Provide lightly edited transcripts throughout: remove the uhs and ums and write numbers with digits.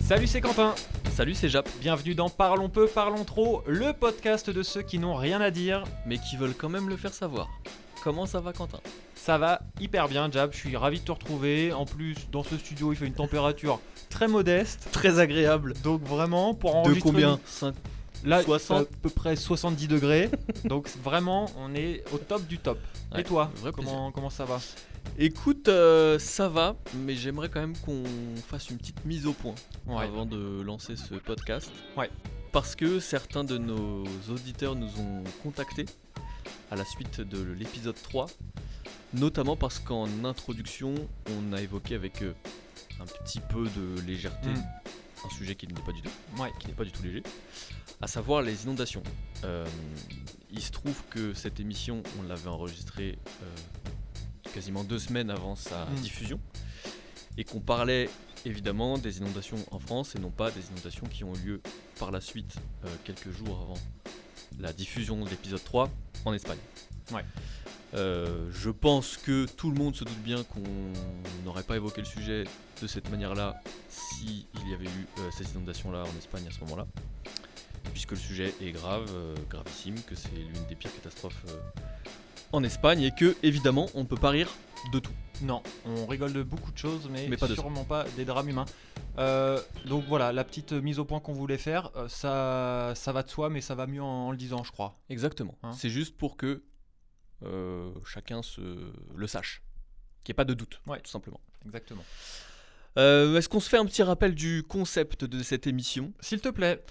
Salut, c'est Quentin. Salut, c'est Jap, Bienvenue dans Parlons peu, parlons trop, le podcast de ceux qui n'ont rien à dire. mais qui veulent quand même le faire savoir. Comment ça va, Quentin? Ça va hyper bien, Jab. Je suis ravi de te retrouver. En plus, dans ce studio, il fait une température très modeste. Très agréable. Donc vraiment, pour De enregistrer... combien? 5. Là, 60? à peu près 70 degrés. Donc vraiment, on est au top du top. Ouais, Et toi, vrai comment ça va? Écoute, ça va, mais j'aimerais quand même qu'on fasse une petite mise au point avant de lancer ce podcast. Ouais. Parce que certains de nos auditeurs nous ont contactés à la suite de l'épisode 3, notamment parce qu'en introduction, on a évoqué avec un petit peu de légèreté un sujet qui n'est pas du tout léger, à savoir les inondations. Il se trouve que cette émission, on l'avait enregistrée quasiment 2 semaines avant sa diffusion, et qu'on parlait évidemment des inondations en France et non pas des inondations qui ont eu lieu par la suite, quelques jours avant la diffusion de l'épisode 3 en Espagne. Ouais. Je pense que tout le monde se doute bien qu'on n'aurait pas évoqué le sujet de cette manière-là s'il y avait eu ces inondations-là en Espagne à ce moment-là, puisque le sujet est gravissime, que c'est l'une des pires catastrophes en Espagne, et que évidemment on ne peut pas rire de tout. Non, on rigole de beaucoup de choses, mais pas de sûrement pas des drames humains. Donc voilà, la petite mise au point qu'on voulait faire, ça va de soi, mais ça va mieux en le disant, je crois. Exactement. Hein. C'est juste pour que chacun le sache, qu'il n'y ait pas de doute, tout simplement. Exactement. Est-ce qu'on se fait un petit rappel du concept de cette émission? S'il te plaît,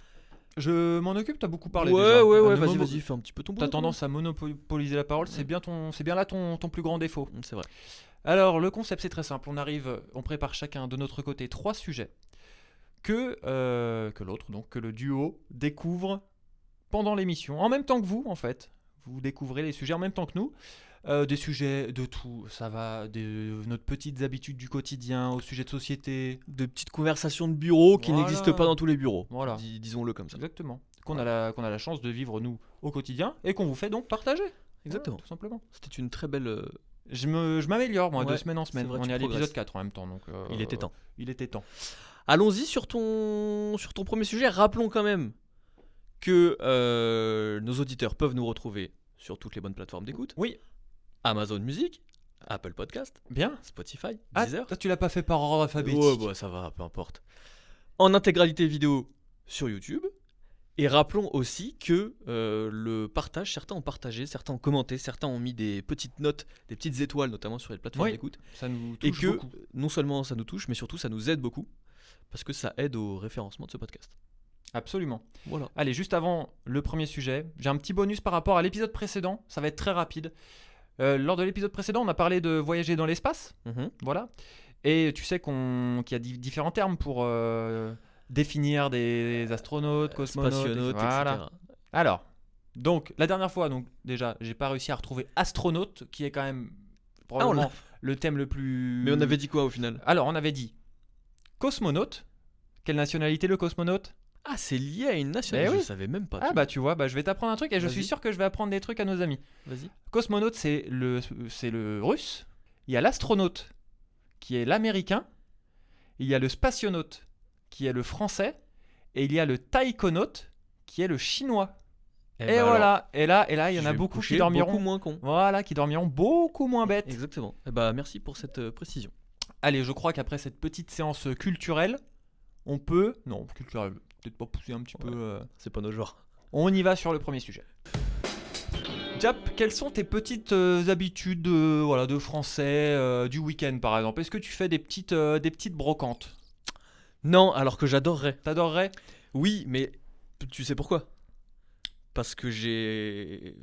je m'en occupe, t'as beaucoup parlé Ouais, déjà. vas-y, fais un petit peu ton boulot. T'as tendance à monopoliser la parole, c'est bien là ton plus grand défaut. C'est vrai. Alors, le concept, c'est très simple. On prépare chacun de notre côté 3 sujets que le duo découvre pendant l'émission. En même temps que vous, en fait. Vous découvrez les sujets en même temps que nous. Des sujets de tout. Ça va de notre petites habitudes du quotidien aux sujets de société. De petites conversations de bureau qui Voilà. n'existent pas dans tous les bureaux. Voilà. Disons-le comme ça. Exactement. Qu'on a la chance de vivre, nous, au quotidien et qu'on vous fait donc partager. Exactement. Voilà, tout simplement. C'était une très belle... Je m'améliore, moi, Ouais, de semaine en semaine. c'est vrai, On tu est à l'épisode progresses. 4 en même temps. Donc, Il était temps. Il était temps. Allons-y sur ton premier sujet. Rappelons quand même que nos auditeurs peuvent nous retrouver sur toutes les bonnes plateformes d'écoute. Oui. Amazon Music, Apple Podcast, Bien. Spotify, Ah, Deezer. tu l'as pas fait par ordre alphabétique. Ouais, bah ça va, peu importe. En intégralité vidéo sur YouTube. Et rappelons aussi que le partage, certains ont partagé, certains ont commenté, certains ont mis des petites notes, des petites étoiles notamment sur les plateformes d'écoute. Ça nous Et touche que beaucoup. non seulement ça nous touche, mais surtout ça nous aide beaucoup, parce que ça aide au référencement de ce podcast. Absolument. Voilà. Allez, juste avant le premier sujet, j'ai un petit bonus par rapport à l'épisode précédent. Ça va être très rapide. Lors de l'épisode précédent, on a parlé de voyager dans l'espace. Voilà. Et tu sais qu'il y a différents termes pour définir des astronautes, cosmonautes, Spationautes, voilà. etc. Alors, donc, la dernière fois, déjà, j'ai pas réussi à retrouver astronaute, qui est quand même probablement le thème le plus... Mais on avait dit quoi au final? Alors, on avait dit cosmonaute. Quelle nationalité le cosmonaute? Ah, c'est lié à une nationalité. Eh oui. Je savais même pas. Ah bah tu vois, je vais t'apprendre un truc et je suis sûr que je vais apprendre des trucs à nos amis. Vas-y. Cosmonaute, c'est le russe. Il y a l'astronaute, qui est l'américain. Il y a le spationaute, qui est le français. Et il y a le taïkonaute, qui est le chinois. Et voilà. Et là, il y en a beaucoup qui dormiront beaucoup moins con. Voilà, qui dormiront beaucoup moins bêtes. Exactement. Et bah merci pour cette précision. Allez, je crois qu'après cette petite séance culturelle, on peut... Non, culturelle, peut-être pas pousser un petit peu... C'est pas nos genres. On y va sur le premier sujet. Jap, quelles sont tes petites habitudes de français du week-end par exemple? Est-ce que tu fais des petites brocantes? Non, alors que j'adorerais. T'adorerais? Oui, mais tu sais pourquoi? Parce que j'ai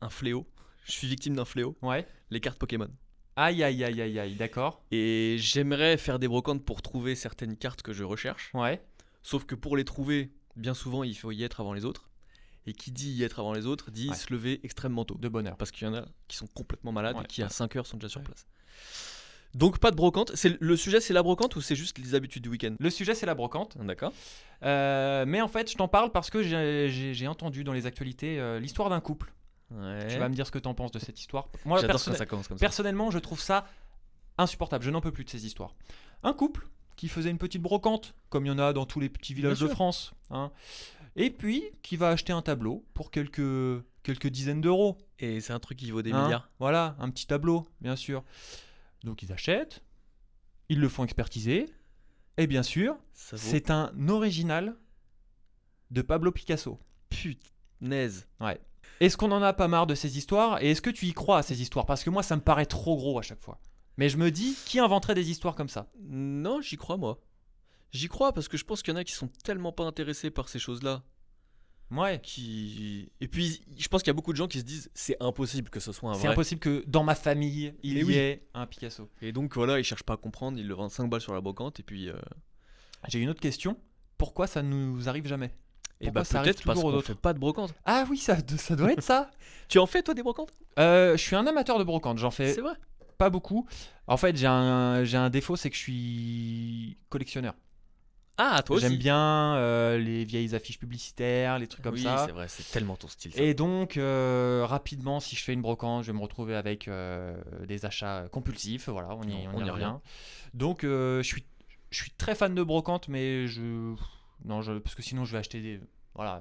un fléau. Je suis victime d'un fléau. Ouais. Les cartes Pokémon. Aïe, d'accord. Et j'aimerais faire des brocantes pour trouver certaines cartes que je recherche. Ouais. Sauf que pour les trouver, bien souvent, il faut y être avant les autres. Et qui dit y être avant les autres, dit se lever extrêmement tôt. De bonne heure. Parce qu'il y en a qui sont complètement malades et qui à 5 heures sont déjà sur Ouais. place. Donc pas de brocante. Le sujet c'est la brocante ou c'est juste les habitudes du week-end? Le sujet c'est la brocante. D'accord. Mais en fait je t'en parle parce que j'ai entendu dans les actualités l'histoire d'un couple. Ouais. Tu vas me dire ce que t'en penses de cette histoire. Moi J'adore quand ça commence comme ça. personnellement je trouve ça insupportable. Je n'en peux plus de ces histoires. Un couple qui faisait une petite brocante, comme il y en a dans tous les petits villages Bien de sûr. France. Hein. Et puis, qui va acheter un tableau pour quelques dizaines d'euros. Et c'est un truc qui vaut des Hein. milliards. Voilà, un petit tableau, bien sûr. Donc ils achètent, ils le font expertiser, et bien sûr, Ça vaut c'est un original de Pablo Picasso. punaise. Ouais. Est-ce qu'on en a pas marre de ces histoires et est-ce que tu y crois à ces histoires? Parce que moi, ça me paraît trop gros à chaque fois. Mais je me dis, qui inventerait des histoires comme ça? Non, j'y crois moi. J'y crois parce que je pense qu'il y en a qui sont tellement pas intéressés par ces choses-là. Ouais. Et puis, je pense qu'il y a beaucoup de gens qui se disent c'est impossible que ce soit un C'est vrai. impossible que dans ma famille, il Mais y oui. ait un Picasso. Et donc voilà, ils cherchent pas à comprendre, ils le vendent 5 balles sur la brocante et puis. J'ai une autre question. Pourquoi ça nous arrive jamais? Et Pourquoi bah ça arrive peut-être parce toujours aux qu'on autres? fait pas de brocante. Ah oui, ça doit être ça. Tu en fais toi des brocantes? Je suis un amateur de brocante. J'en fais C'est vrai. pas beaucoup. En fait, j'ai un défaut, c'est que je suis collectionneur. Ah, toi aussi. J'aime bien les vieilles affiches publicitaires, les trucs comme oui, ça. c'est vrai, c'est tellement ton style. Ça. Et donc, rapidement, si je fais une brocante, je vais me retrouver avec des achats compulsifs. Voilà, on y revient. Donc, je suis très fan de brocante, mais parce que sinon, je vais acheter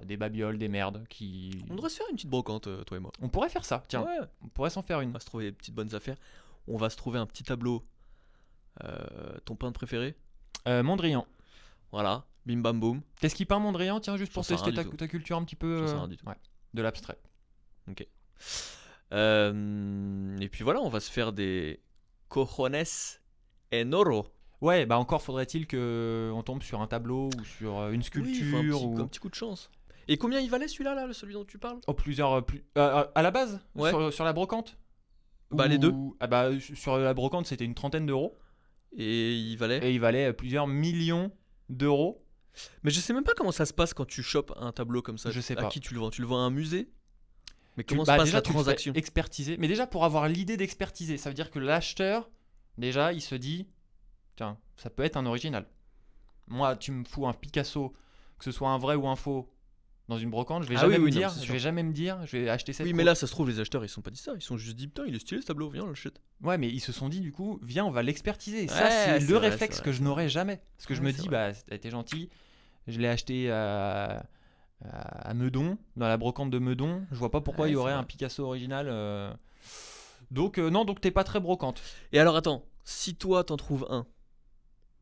des babioles, des merdes qui. On devrait se faire une petite brocante, toi et moi. On pourrait faire ça, tiens. Ouais. On pourrait s'en faire On une. va se trouver des petites bonnes affaires. On va se trouver un petit tableau. Ton peintre préféré? Mondrian. Voilà. Bim bam boum. Qu'est-ce qui peint Mondrian? Tiens, juste J'en pour sais tester rien du tout. ta culture un petit peu. J'en sais rien du tout. Ouais, de l'abstrait. Et puis voilà, on va se faire des cojones en oro. Ouais, bah encore faudrait-il qu'on tombe sur un tableau ou sur une sculpture Oui, faut ou un petit coup de chance. Et combien il valait celui-là, là, celui dont tu parles? plusieurs à la base Ouais. sur la brocante. Bah, les deux. Ah bah sur la brocante c'était une trentaine d'euros Et il valait. et il valait plusieurs millions d'euros. Mais je sais même pas comment ça se passe quand tu chopes un tableau comme ça. Je sais À pas. qui tu le vends? Tu le vends à un musée? Mais comment se Bah, passe déjà, la tu le fais transaction? expertiser. Mais déjà pour avoir l'idée d'expertiser, ça veut dire que l'acheteur déjà il se dit tiens ça peut être un original. Moi tu me fous un Picasso que ce soit un vrai ou un faux dans une brocante, je vais Ah jamais oui, me oui, non, dire, c'est je sûr. vais jamais me dire, je vais acheter cette. Oui, mais là, ça se trouve, les acheteurs, ils sont pas dit ça. Ils sont juste dit, putain, il est stylé ce tableau, viens, on l'achète. Ouais, mais ils se sont dit du coup, viens, on va l'expertiser. Ça, Ouais, c'est c'est le vrai, réflexe c'est que vrai. je n'aurais jamais. Parce que je Ouais, me c'est dis, vrai. bah, t'es gentil, je l'ai acheté à Meudon, dans la brocante de Meudon. Je vois pas pourquoi Ouais, il y c'est aurait vrai. un Picasso original. Donc, non, donc t'es pas très brocante. Et alors, attends, si toi, t'en trouves un,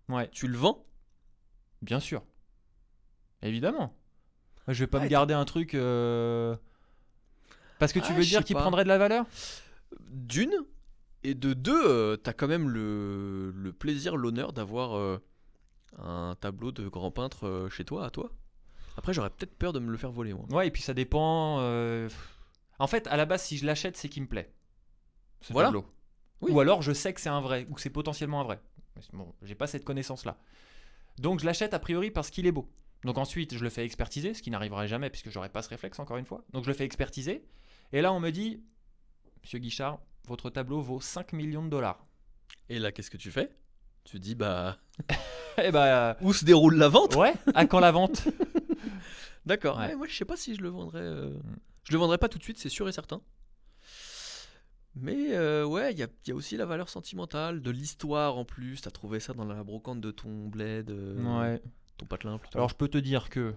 Ouais, tu le vends? bien sûr. Évidemment. Je vais pas Ouais, me garder un truc. Parce que tu Ah, veux je dire sais qu'il pas. prendrait de la valeur? D'une, et de deux, t'as quand même le plaisir, l'honneur d'avoir un tableau de grand peintre chez toi, à toi. Après, j'aurais peut-être peur de me le faire voler, moi. Ouais, et puis ça dépend. En fait, à la base, si je l'achète, c'est qu'il me plaît. Ce Voilà. tableau. Oui. Ou alors je sais que c'est un vrai, ou que c'est potentiellement un vrai. Bon, j'ai pas cette connaissance-là. Donc je l'achète a priori parce qu'il est beau. Donc ensuite, je le fais expertiser, ce qui n'arriverait jamais puisque j'aurais pas ce réflexe encore une fois. Donc je le fais expertiser. Et là, on me dit, Monsieur Guichard, votre tableau vaut 5 millions de dollars. Et là, qu'est-ce que tu fais? Tu dis, bah, Eh bah, où se déroule la vente? ouais, à quand la vente? D'accord. Ouais. Ouais, moi, je sais pas si je le vendrais. Je le vendrais pas tout de suite, c'est sûr et certain. Mais ouais, il y a aussi la valeur sentimentale, de l'histoire en plus. T'as trouvé ça dans la brocante de ton bled, Ouais. ton patelin plutôt. Alors je peux te dire que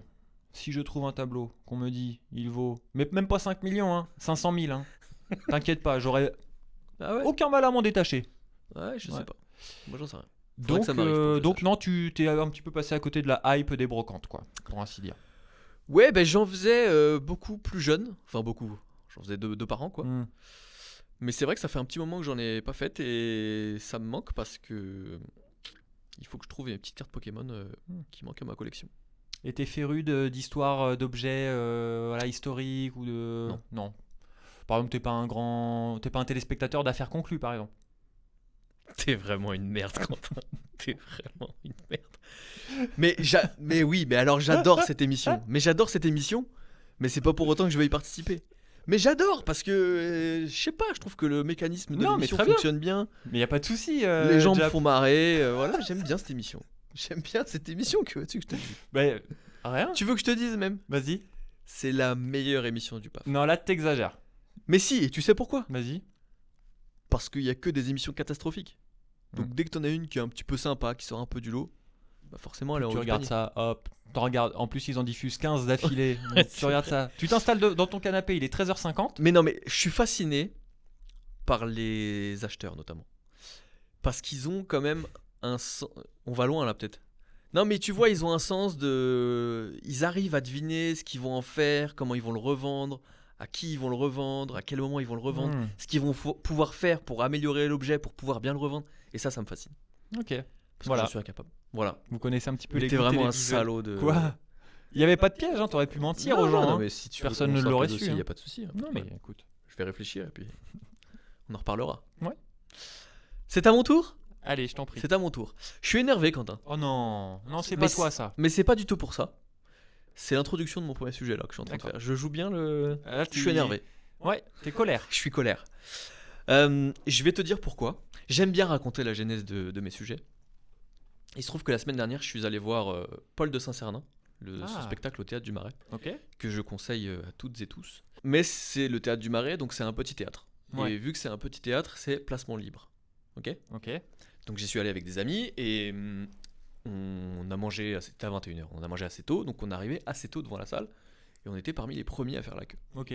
si je trouve un tableau qu'on me dit il vaut, mais même pas 5 millions, hein, 500 000, hein, t'inquiète pas, j'aurais Ah ouais? aucun mal à m'en détacher. Ouais, je Ouais. sais pas. Moi, j'en sais rien. Faudrait Donc, que ça m'arrive pour que je donc sache. non, tu t'es un petit peu passé à côté de la hype des brocantes, quoi, pour ainsi dire. Ouais, ben j'en faisais beaucoup plus jeune. Enfin, beaucoup. J'en faisais deux par an, quoi. Hmm. Mais c'est vrai que ça fait un petit moment que j'en ai pas fait et ça me manque parce que il faut que je trouve une petite carte Pokémon qui manque à ma collection. Et t'es féru d'histoires d'objets voilà, historiques ou de... Non. Par exemple, t'es pas un téléspectateur d'affaires conclues, par exemple. T'es vraiment une merde, Quentin. T'es vraiment une merde. Mais oui, mais alors j'adore cette émission. Mais c'est pas pour autant que je vais y participer. Mais j'adore parce que je sais pas, je trouve que le mécanisme de Non, mais l'émission très bien. fonctionne bien. Mais y a pas de souci. Les gens me Jap. font marrer. Voilà, j'aime bien cette émission. J'aime bien cette émission, que veux-tu que je te dise? Bah, rien. Tu veux que je te dise même? Vas-y. C'est la meilleure émission du PAF. Non, là, t'exagères. Mais si, et tu sais pourquoi? Vas-y. Parce qu'il y a que des émissions catastrophiques. Donc dès que t'en as une qui est un petit peu sympa, qui sort un peu du lot, bah forcément elle est en Tu haut du regardes panier. ça, hop, t'en regardes. En plus, ils en diffusent 15 d'affilée. Donc, tu regardes ça. Tu t'installes dans ton canapé, il est 13h50. Mais non, mais je suis fasciné par les acheteurs notamment. Parce qu'ils ont quand même un sens... On va loin là peut-être. Non mais tu vois, ils ont un sens de... Ils arrivent à deviner ce qu'ils vont en faire, comment ils vont le revendre, à qui ils vont le revendre, à quel moment ils vont le revendre, Hmm. ce qu'ils vont pouvoir faire pour améliorer l'objet, pour pouvoir bien le revendre. Et ça me fascine. Ok. Parce Voilà. que je suis incapable. Voilà. Vous connaissez un petit peu Mais les t'es goûts vraiment un télévisuels. salaud de... Quoi? Il n'y avait pas de piège, hein, t'aurais pu mentir Non, aux gens. non, hein. mais si tu Personne veux ne qu'on sorte l'aurait le su, dossier, hein. y a pas de souci. hein. Non, mais écoute. Je vais réfléchir et puis on en reparlera. Ouais. C'est à mon tour. Allez, je t'en prie. C'est à mon tour. Je suis énervé, Quentin. Oh non, non, c'est Mais pas toi ça. Mais c'est pas du tout pour ça. C'est l'introduction de mon premier sujet là que je suis en train de D'accord. faire. Je joue bien le. Là, Je suis énervé. Ouais, t'es colère. Je suis colère. Je vais te dire pourquoi. J'aime bien raconter la genèse de mes sujets. Il se trouve que la semaine dernière, je suis allé voir Paul de Saint-Cernin, ce Ah. spectacle au Théâtre du Marais, Ok. que je conseille à toutes et tous. Mais c'est le Théâtre du Marais, donc c'est un petit théâtre. Ouais. Et vu que c'est un petit théâtre, c'est placement libre. Ok. Ok. Donc j'y suis allé avec des amis et on a mangé, c'était à 21h, on a mangé assez tôt, donc on est arrivé assez tôt devant la salle et on était parmi les premiers à faire la queue. Ok.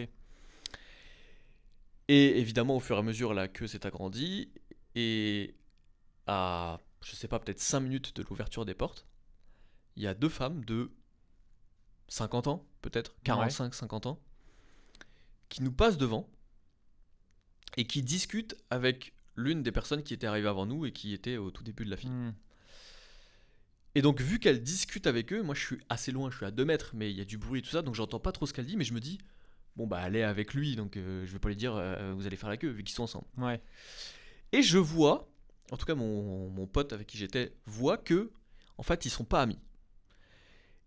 Et évidemment, au fur et à mesure, la queue s'est agrandie et à, je sais pas, peut-être 5 minutes de l'ouverture des portes, il y a deux femmes de 50 ans, peut-être, 45-50 ans, qui nous passent devant et qui discutent avec l'une des personnes qui était arrivée avant nous et qui était au tout début de la file. Hmm. Et donc, vu qu'elle discute avec eux, moi je suis assez loin, je suis à 2 mètres, mais il y a du bruit et tout ça, donc j'entends pas trop ce qu'elle dit, mais je me dis, bon bah elle est avec lui, donc je vais pas lui dire vous allez faire la queue, vu qu'ils sont ensemble. Ouais. Et je vois, en tout cas mon pote avec qui j'étais, voit que, en fait, ils sont pas amis.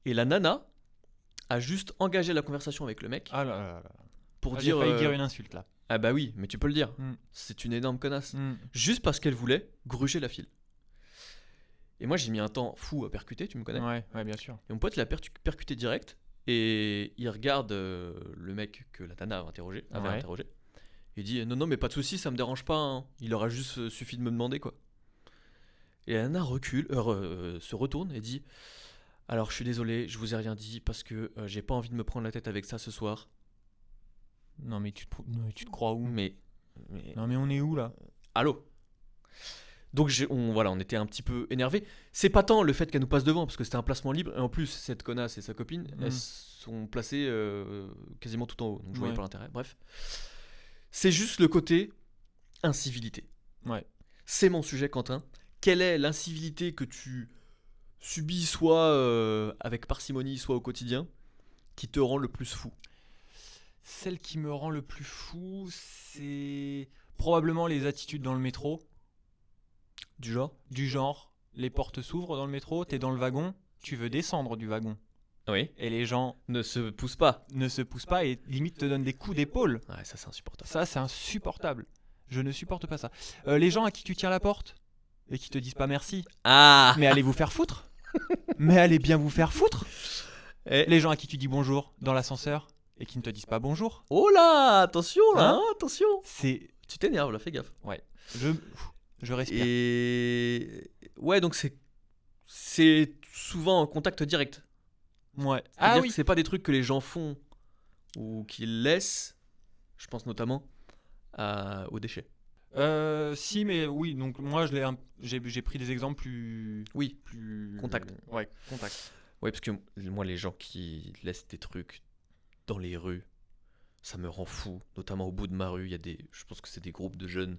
Et la nana a juste engagé la conversation avec le mec Ah là là là. pour Ah, dire. j'ai failli dire une insulte là. Ah bah oui, mais tu peux le dire. Hmm. C'est une énorme connasse. Hmm. Juste parce qu'elle voulait gruger la file. Et moi j'ai mis un temps fou à percuter, tu me connais. Ouais, ouais, bien sûr. Et mon pote il a percuté direct. Et il regarde le mec que la nana avait Ouais. interrogé. Il dit non, mais pas de soucis, ça me dérange pas. hein. Il aura juste suffi de me demander quoi. Et la nana recule, se retourne et dit alors je suis désolé, je vous ai rien dit parce que j'ai pas envie de me prendre la tête avec ça ce soir. Non mais non, mais tu te crois où? Mais Non mais on est où là? allô. Donc on était un petit peu énervés. C'est pas tant le fait qu'elle nous passe devant parce que c'était un placement libre et en plus cette connasse et sa copine elles sont placées quasiment tout en haut donc je voyais Ouais. pas l'intérêt. Bref, c'est juste le côté incivilité. Ouais. C'est mon sujet, Quentin. Quelle est l'incivilité que tu subis soit avec parcimonie soit au quotidien qui te rend le plus fou? Celle qui me rend le plus fou, c'est probablement les attitudes dans le métro. Du genre? Du genre, les portes s'ouvrent dans le métro, t'es dans le wagon, tu veux descendre du wagon. Oui. Et les gens Ne se pousse pas. ne se poussent pas et limite te donnent des coups d'épaule. Ouais, ça c'est insupportable. Ça, c'est insupportable. Je ne supporte pas ça. Les gens à qui tu tiens la porte et qui te disent pas merci, Ah. mais allez vous faire foutre. Mais allez bien vous faire foutre. Eh. Les gens à qui tu dis bonjour dans l'ascenseur et qui ne te disent pas bonjour. Oh là, attention là, Hein attention. C'est... Tu t'énerves là, fais gaffe. Ouais. Je respire. Et ouais, donc c'est souvent en contact direct. Ouais. C'est-à-dire Ah que oui. c'est pas des trucs que les gens font ou qu'ils laissent. Je pense notamment aux déchets. Si, mais oui. Donc moi, j'ai pris des exemples plus. Oui. Plus. Contact. Ouais. Contact. Ouais, parce que moi, les gens qui laissent des trucs dans les rues, ça me rend fou. Notamment au bout de ma rue, il y a je pense que c'est des groupes de jeunes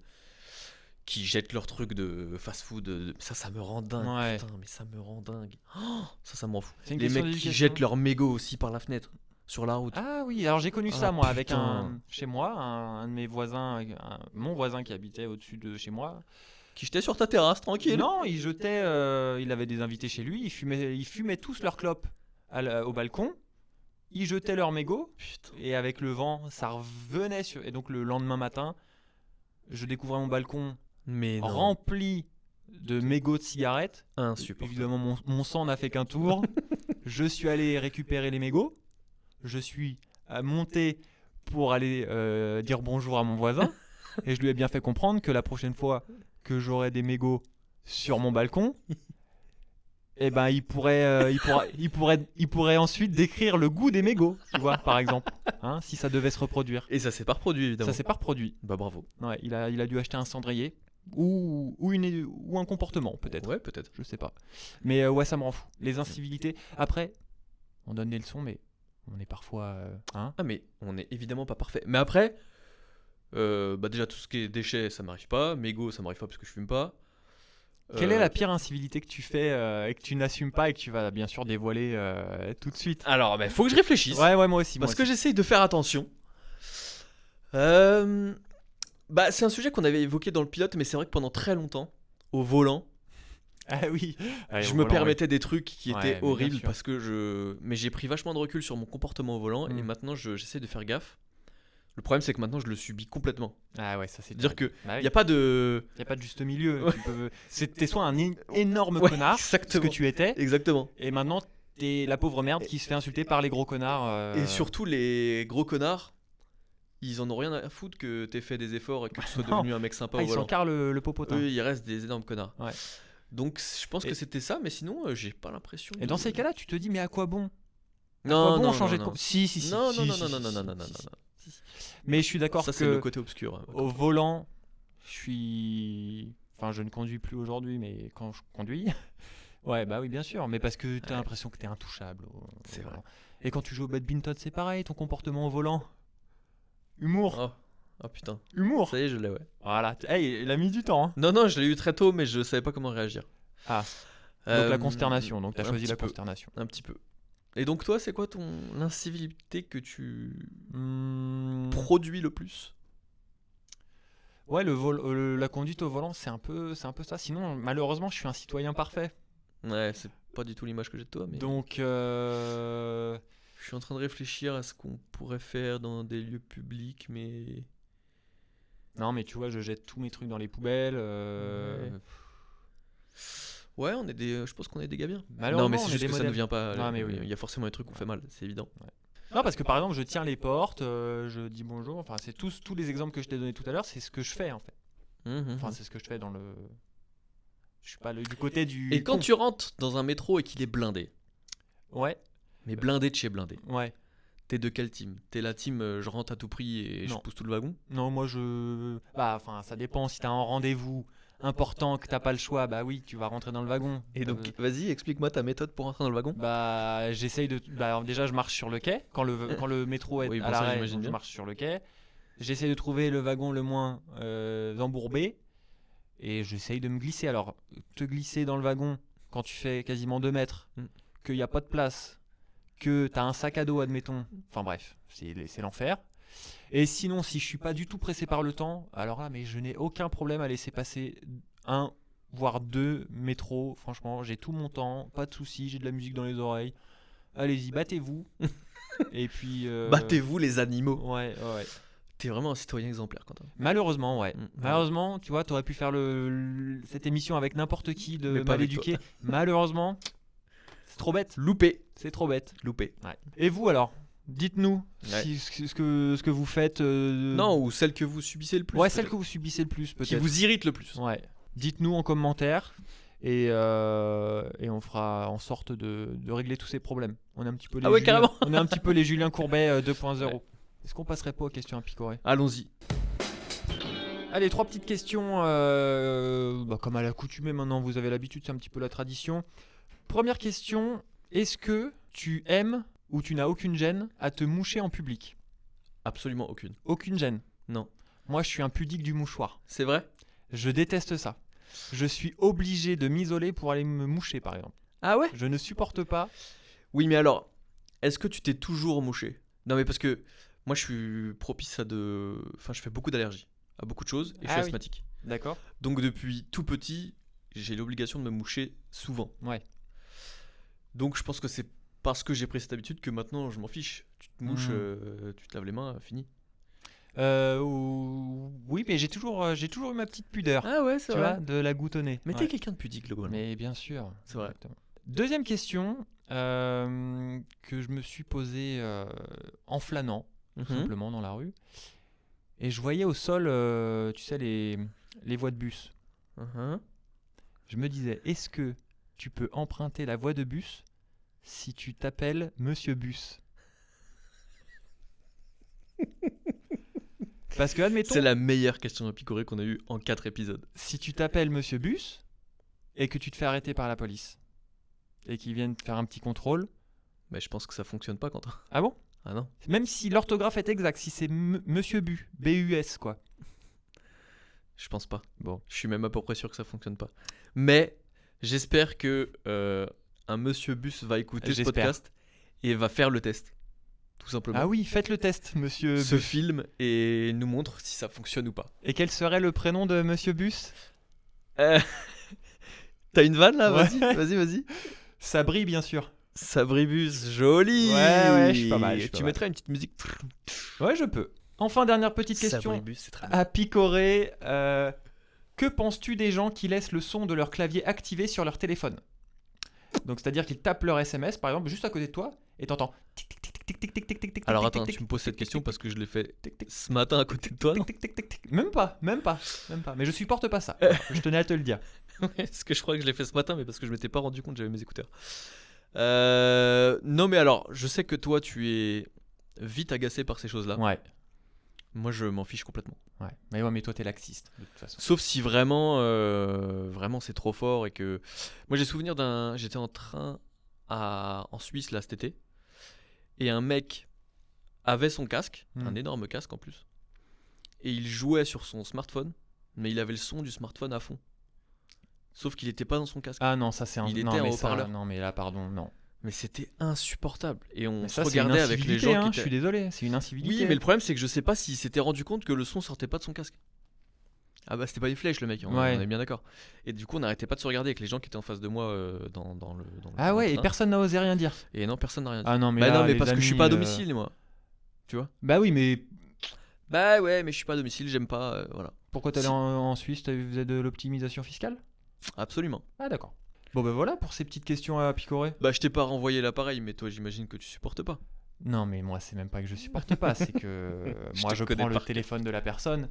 qui jettent leurs trucs de fast-food. Ça me rend dingue. Ouais. Putain, mais ça me rend dingue. Oh, ça me rend fou. C'est une Les question mecs qui d'éducation. jettent leurs mégots aussi par la fenêtre, sur la route. Ah oui. Alors j'ai connu Ah, ça moi avec putain. chez moi un de mes voisins, mon voisin qui habitait au-dessus de chez moi. Qui jetait sur ta terrasse, tranquille. Non, il jetait. Il avait des invités chez lui. Ils fumaient tous leurs clopes au balcon. Ils jetaient leurs mégots. Putain. Et avec le vent, ça revenait sur. Et donc le lendemain matin, je découvrais mon balcon Mais non. rempli de mégots de cigarettes. Insupportable. Évidemment, mon sang n'a fait qu'un tour. Je suis allé récupérer les mégots. Je suis monté pour aller dire bonjour à mon voisin. Et je lui ai bien fait comprendre que la prochaine fois que j'aurai des mégots sur mon balcon, Et ben il pourrait ensuite décrire le goût des mégots, tu vois, par exemple, hein, si ça devait se reproduire. Et ça s'est pas reproduit, évidemment. Ça s'est pas reproduit. Bah bravo. Ouais, il a dû acheter un cendrier ou un comportement peut-être. Ouais, peut-être. Je sais pas. Mais ouais, ça me rend fou. Les incivilités. Après, on donne des leçons, mais on est parfois, hein. Ah mais on est évidemment pas parfait. Mais après, bah déjà tout ce qui est déchets, ça m'arrive pas. Mégots, ça m'arrive pas parce que je fume pas. Quelle est la pire incivilité que tu fais et que tu n'assumes pas et que tu vas bien sûr dévoiler tout de suite? Alors, bah, faut que je réfléchisse. Ouais, moi aussi. Parce que j'essaye de faire attention. Bah, c'est un sujet qu'on avait évoqué dans le pilote, mais c'est vrai que pendant très longtemps, au volant, Ah oui. Allez, je au me volant, permettais des trucs qui Ouais, étaient mais bien horribles sûr. parce que mais j'ai pris vachement de recul sur mon comportement au volant et maintenant j'essaie de faire gaffe. Le problème, c'est que maintenant je le subis complètement. Ah ouais, ça c'est C'est-à-dire que Bah oui. y a pas de Y a pas de juste milieu. Ouais. T'es soit un énorme Ouais, connard, ce exactement. que tu étais, Exactement. et maintenant t'es la pauvre merde qui se fait insulter par les gros connards. Et surtout les gros connards, ils en ont rien à foutre que t'aies fait des efforts et que tu sois Non. devenu un mec sympa au ils s'en volant. carrent le popotin. Eux, ils restent des énormes connards. Ouais. Donc je pense que Et- c'était ça, mais sinon j'ai pas l'impression. Et dans ces cas-là, tu te dis, mais à quoi bon? non, Quoi bon non, changer non, de non. Si. Non, si, non, non, si, non, si, non, si, non, si, non, non, non, si, non. si, si. Mais je suis d'accord Ça, c'est le que côté obscur. Hein. au volant, je suis. Enfin, je ne conduis plus aujourd'hui, mais quand je conduis. Ouais, bah oui, bien sûr. Mais parce que t'as l'impression que t'es intouchable au C'est volant. Et quand tu joues au badminton, c'est pareil, ton comportement au volant. Humour. Oh putain. Humour. Ça y est, je l'ai, ouais. Voilà. Hey, il a mis du temps, hein. Non, je l'ai eu très tôt, mais je savais pas comment réagir. Ah. Donc la consternation. Donc t'as un choisi petit la peu, consternation. Un petit peu. Et donc, toi, c'est quoi l'incivilité que tu produis le plus? Ouais, la conduite au volant, c'est un peu ça. Sinon, malheureusement, je suis un citoyen parfait. Ouais, c'est pas du tout l'image que j'ai de toi, mais. Donc, Je suis en train de réfléchir à ce qu'on pourrait faire dans des lieux publics, mais. non, mais tu vois, je jette tous mes trucs dans les poubelles. Ouais, je pense qu'on est des gars bien. Malheureusement, Non, mais on c'est est juste des que ça ne modèles. vient pas. Non, mais oui. Il y a forcément des trucs qu'on fait mal, c'est évident. Non, parce que par exemple, je tiens les portes, je dis bonjour. Enfin, c'est tous les exemples que je t'ai donnés tout à l'heure, c'est ce que je fais en fait. Enfin, c'est ce que je fais dans le. Je suis pas du côté du. Et quand tu rentres dans un métro et qu'il est blindé, Ouais, mais blindé de chez blindé, ouais. t'es de quelle team? T'es la team je rentre à tout prix et je Non. pousse tout le wagon? Non, moi je. Bah, enfin, ça dépend. Si t'as un rendez-vous important, que t'as pas le choix, bah oui, tu vas rentrer dans le wagon. Et donc, vas-y, explique-moi ta méthode pour rentrer dans le wagon. Bah, j'essaye de. Bah, alors déjà, je marche sur le quai. Quand le métro est Oui, bon, à ça, l'arrêt, j'imagine donc je bien. marche sur le quai. J'essaye de trouver le wagon le moins embourbé. Et j'essaye de me glisser. Alors, te glisser dans le wagon quand tu fais quasiment 2 mètres, qu'il n'y a pas de place, que tu as un sac à dos, admettons. Enfin bref, c'est l'enfer. Et sinon, si je suis pas du tout pressé par le temps, alors là, mais je n'ai aucun problème à laisser passer 1 voire 2 métros. Franchement, j'ai tout mon temps, pas de soucis, j'ai de la musique dans les oreilles. Allez-y, battez-vous. Et puis. Battez-vous les animaux. Ouais. T'es vraiment un citoyen exemplaire, Quentin. Malheureusement, ouais. Mm. Malheureusement, tu vois, t'aurais pu faire cette émission avec n'importe qui de Mais pas mal avec éduqué. Malheureusement, c'est trop bête. Loupé. C'est trop bête. Loupé. Ouais. Et vous alors, dites-nous Ouais. ce que vous faites. Non, ou celle que vous subissez le plus. Ouais, peut-être. celle que vous subissez le plus, peut-être. Qui vous irrite le plus. Ouais. Dites-nous en commentaire et on fera en sorte de régler tous ces problèmes. On est un petit peu les Ah ouais, Julien, carrément. on est un petit peu les Julien Courbet 2.0. Ouais. Est-ce qu'on passerait pas aux questions à picorer? Allons-y. Allez, 3 petites questions, comme à l'accoutumée maintenant, vous avez l'habitude, c'est un petit peu la tradition. Première question, est-ce que tu aimes ou tu n'as aucune gêne à te moucher en public? Absolument aucune. Aucune gêne? Non. Moi, je suis un pudique du mouchoir. C'est vrai? Je déteste ça. Je suis obligé de m'isoler pour aller me moucher, par exemple. Ah ouais? Je ne supporte pas. Oui, mais alors, est-ce que tu t'es toujours mouché? Non, mais parce que moi, je suis propice à Enfin, je fais beaucoup d'allergies à beaucoup de choses et je suis Ah oui. asthmatique. D'accord? Donc, depuis tout petit, j'ai l'obligation de me moucher souvent. Ouais. Donc, je pense que c'est parce que j'ai pris cette habitude que maintenant, je m'en fiche. Tu te mouches, tu te laves les mains, fini. Oui, mais j'ai toujours eu ma petite pudeur, Ah ouais, c'est tu vrai. vois, de la goutonner. Mais Ouais. t'es quelqu'un de pudique, globalement. Mais bien sûr. C'est vrai. Exactement. Deuxième question que je me suis posée en flânant, tout Mhm. simplement dans la rue. Et je voyais au sol, tu sais, les voies de bus. Mhm. Je me disais, est-ce que tu peux emprunter la voie de bus si tu t'appelles Monsieur Bus? Parce que, admettons, C'est la meilleure question à picorer qu'on a eue en 4 épisodes. si tu t'appelles Monsieur Bus et que tu te fais arrêter par la police et qu'ils viennent faire un petit contrôle, Mais je pense que ça fonctionne pas, Quentin. ah bon? Ah non. Même si l'orthographe est exacte, si c'est Monsieur Bu, B-U-S quoi. Je pense pas. Bon. Je suis même à peu près sûr que ça fonctionne pas. Mais j'espère que un monsieur Bus va écouter ce J'espère. podcast et va faire le test. Tout simplement. Ah oui, faites le test, Monsieur Se Bus. filme et nous montre si ça fonctionne ou pas. Et quel serait le prénom de Monsieur Bus? T'as une vanne là? Ouais. Vas-y. Sabri, bien sûr. Sabribus, joli. Ouais, je suis pas mal, je suis pas Tu mal. mettrais une petite musique. Ouais, je peux. Enfin, dernière petite question Sabribus, c'est très bien. à picorer. Que penses-tu des gens qui laissent le son de leur clavier activé sur leur téléphone? Donc, c'est-à-dire qu'ils tapent leur SMS, par exemple, juste à côté de toi, et t'entends tic tic tic tic tic tic tic tic tic. Alors tic, attends, tic, tu me poses cette question parce que je l'ai fait tic, tic, ce matin à côté de toi, non? tic, tic, tic, tic. Même pas. Mais je supporte pas ça. Je tenais à te le dire. Ouais, parce que je crois que je l'ai fait ce matin, mais parce que je m'étais pas rendu compte que j'avais mes écouteurs. Non, mais alors, je sais que toi, tu es vite agacé par ces choses-là. Ouais. Moi, je m'en fiche complètement. Ouais. Mais toi, t'es laxiste, de toute façon. Sauf si vraiment, vraiment c'est trop fort et que. Moi, j'ai souvenir j'étais en train en Suisse là cet été, et un mec avait son casque, un énorme casque en plus, et il jouait sur son smartphone, mais il avait le son du smartphone à fond. Sauf qu'il était pas dans son casque. Ah non, ça c'est un. Il non, était en mais ça, haut-parleur. non, mais là, pardon, non. Mais c'était insupportable. Et on Mais se ça, c'est une regardait avec les incivilité, gens hein, qui je suis étaient. désolé, c'est une incivilité. Oui, mais le problème c'est que je sais pas s'il s'était rendu compte que le son sortait pas de son casque. Ah bah c'était pas une flèche le mec, on Ouais. est bien d'accord. Et du coup on n'arrêtait pas de se regarder avec les gens qui étaient en face de moi dans le Ah ouais, et train. personne n'a osé rien dire. Et non, personne n'a rien dit. Ah non, mais Bah là, non, mais les parce que je suis amis, pas à domicile moi. Tu vois? Bah oui, mais Bah ouais, mais je suis pas à domicile, j'aime pas, voilà. pourquoi t'es allé Si. en Suisse? Tu faisais de l'optimisation fiscale? Absolument. Ah d'accord. Bon bah voilà pour ces petites questions à picorer. Bah je t'ai pas renvoyé l'appareil, mais toi j'imagine que tu supportes pas. Non mais moi c'est même pas que je supporte pas, c'est que Je moi te je connais prends le par cœur. téléphone de la personne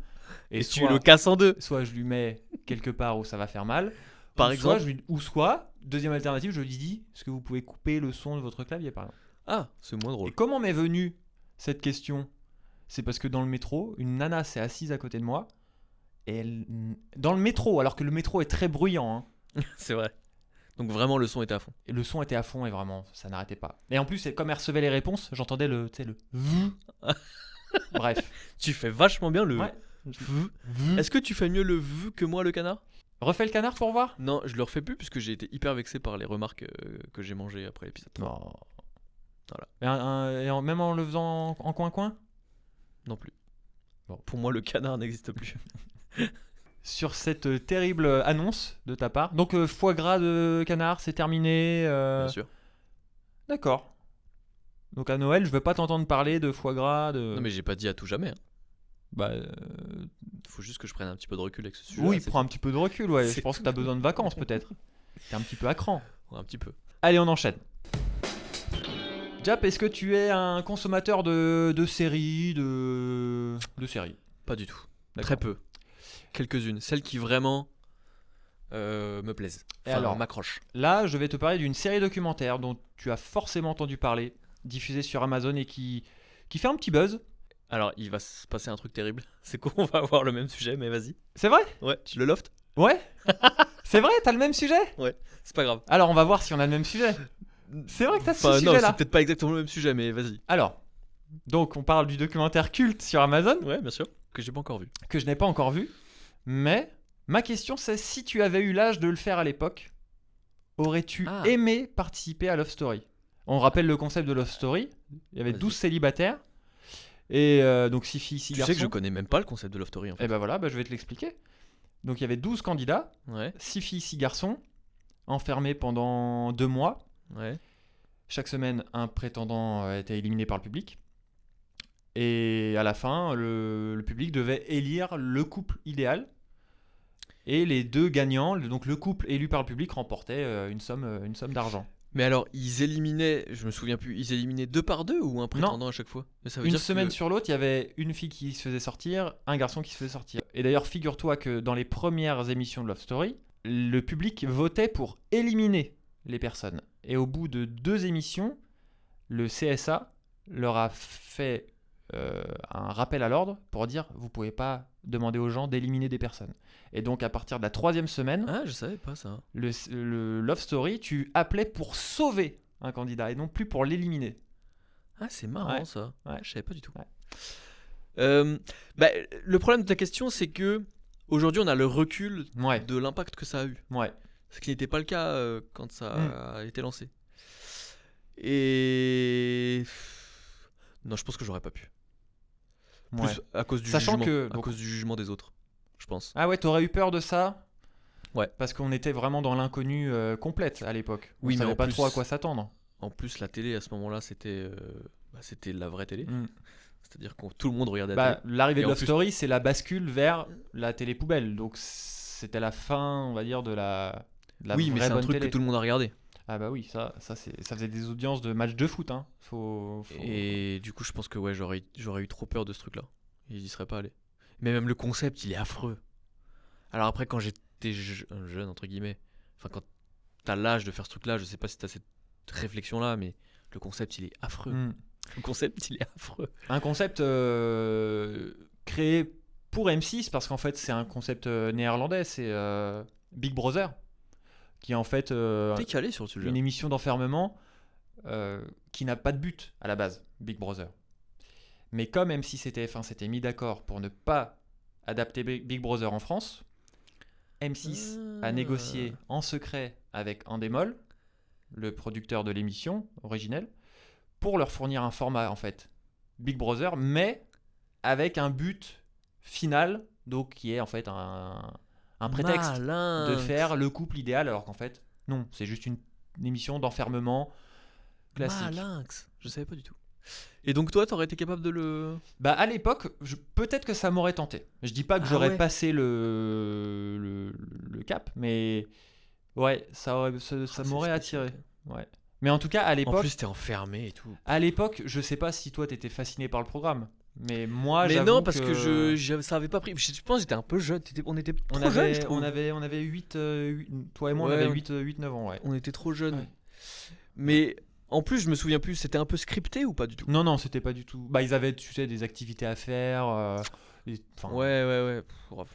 Et tu soit, le casses en deux. soit je lui mets quelque part où ça va faire mal, Par ou exemple. soit, deuxième alternative, je lui dis est-ce que vous pouvez couper le son de votre clavier par exemple. Ah, c'est moins Et drôle. comment m'est venue cette question? C'est parce que dans le métro, une nana s'est assise à côté de moi et dans le métro, alors que le métro est très bruyant, hein, C'est vrai. Donc vraiment le son était à fond. et le son était à fond et vraiment ça n'arrêtait pas. Et en plus, comme elle recevait les réponses, j'entendais le v. Bref. Tu fais vachement bien le Ouais. v. Est-ce que tu fais mieux le v que moi le canard? Refais le canard pour voir. Non, je le refais plus puisque j'ai été hyper vexé par les remarques que j'ai mangées après l'épisode 3. Non. Voilà. Et même en le faisant en coin-coin. Non plus. Bon. Pour moi le canard n'existe plus. Sur cette terrible annonce de ta part. Donc foie gras de canard, c'est terminé. Bien sûr. D'accord. Donc à Noël, je veux pas t'entendre parler de foie gras, de. Non mais j'ai pas dit à tout jamais. Hein. Bah, Faut juste que je prenne un petit peu de recul avec ce sujet. oui, prends un petit peu de recul, ouais. Je c'est pense que tout. t'as besoin de vacances peut-être. T'es un petit peu à cran. Un petit peu. Allez, on enchaîne. Jap, est-ce que tu es un consommateur de séries, de séries? Pas du tout. D'accord. Très peu. Quelques-unes. Celles qui vraiment me plaisent. Et Enfin, alors m'accrochent. Là, je vais te parler d'une série documentaire dont tu as forcément entendu parler, diffusée sur Amazon et qui fait un petit buzz. Alors il va se passer un truc terrible. C'est qu'on va avoir le même sujet, mais vas-y. C'est vrai? Ouais, tu le loft? Ouais. C'est vrai, t'as le même sujet? C'est pas grave. Alors, on va voir si on a le même sujet. C'est vrai que t'as ce Enfin, non, sujet-là. c'est peut-être pas exactement le même sujet, mais vas-y. Alors, donc on parle du documentaire culte sur Amazon, Ouais, bien sûr. Que j'ai pas encore vu. que je n'ai pas encore vu, mais ma question c'est si tu avais eu l'âge de le faire à l'époque, aurais-tu Ah. aimé participer à Love Story? On rappelle le concept de Love Story, il y avait Vas-y. 12 célibataires, et donc 6 filles, 6 Tu garçons. sais que je connais même pas le concept de Love Story en fait. Et ben voilà, je vais te l'expliquer. Donc il y avait 12 candidats, Ouais, 6 filles, 6 garçons, enfermés pendant 2 mois. ouais. Chaque semaine, un prétendant était éliminé par le public. Et à la fin, le public devait élire le couple idéal. Et les deux gagnants, donc le couple élu par le public, remportait une somme d'argent. Mais alors, ils éliminaient, je me souviens plus, ils éliminaient 2 par 2 ou un prétendant à chaque fois? Mais ça veut Une dire semaine que... sur l'autre, il y avait une fille qui se faisait sortir, un garçon qui se faisait sortir. Et d'ailleurs, figure-toi que dans les premières émissions de Love Story, le public votait pour éliminer les personnes. Et au bout de 2 émissions, le CSA leur a fait un rappel à l'ordre pour dire vous ne pouvez pas demander aux gens d'éliminer des personnes. Et donc à partir de la 3e semaine, Ah, je savais pas ça. le Love Story, tu appelais pour sauver un candidat et non plus pour l'éliminer. Ah, c'est marrant Ouais. ça. Ouais. Je savais pas du tout. Ouais. Le problème de ta question, c'est que aujourd'hui, on a le recul Ouais, de l'impact que ça a eu. ouais. Ce qui n'était pas le cas quand ça Mm. a été lancé. Et non, je pense que j'aurais pas pu. Plus Ouais. à cause du Sachant jugement, que- à donc- cause du jugement des autres, je pense. Ah ouais, t'aurais eu peur de ça? Ouais. Parce qu'on était vraiment dans l'inconnu complète à l'époque. Oui, On mais savait en pas plus- trop à quoi s'attendre. En plus, la télé à ce moment-là, c'était la vraie télé. Mm. C'est-à-dire que tout le monde regardait la Bah, télé. l'arrivée Et de en Love plus- Story, c'est la bascule vers la télé poubelle. Donc c'était la fin, on va dire, de la Oui, mais vraie c'est un bonne truc télé. que tout le monde a regardé. Ah bah oui, ça faisait des audiences de matchs de foot. Hein. Faut... Et du coup, je pense que ouais, j'aurais eu trop peur de ce truc-là. Et j'y serais pas allé. Mais même le concept, il est affreux. Alors après, quand j'étais jeune, entre guillemets, enfin quand t'as l'âge de faire ce truc-là, je sais pas si t'as cette réflexion-là, mais le concept, il est affreux. Mm. Le concept, il est affreux. Un concept créé pour M6 parce qu'en fait c'est un concept néerlandais, c'est Big Brother, qui est en fait T'es calé sur le sujet. une émission d'enfermement qui n'a pas de but à la base, Big Brother. Mais comme M6 et TF1 s'étaient mis d'accord pour ne pas adapter Big Brother en France, M6 a négocié en secret avec Endemol, le producteur de l'émission originelle, pour leur fournir un format en fait Big Brother, mais avec un but final, donc qui est en fait un prétexte Malin. de faire le couple idéal, alors qu'en fait non, c'est juste une émission d'enfermement classique. Malinx. Je savais pas du tout. Et donc toi, t'aurais été capable de le... Bah à l'époque, peut-être que ça m'aurait tenté. Je dis pas que Ah j'aurais ouais. passé le cap, mais ouais, ça Ah, m'aurait c'est spécial. attiré. Ouais. Mais en tout cas, à En l'époque, plus, t'es enfermé et tout. je sais pas si toi t'étais fasciné par le programme, mais moi, Mais j'avoue non, parce que ça avait pas pris. Je pense que j'étais un peu jeune. On était on trop jeunes, je avait, trouve. on avait 8, toi et moi, Ouais, on avait on- 8-9 ans, ouais. On était trop jeunes. Ouais. Mais en plus, je me souviens plus, c'était un peu scripté ou pas du tout? Non, c'était pas du tout. Bah, ils avaient, tu sais, des activités à faire. Enfin, Ouais.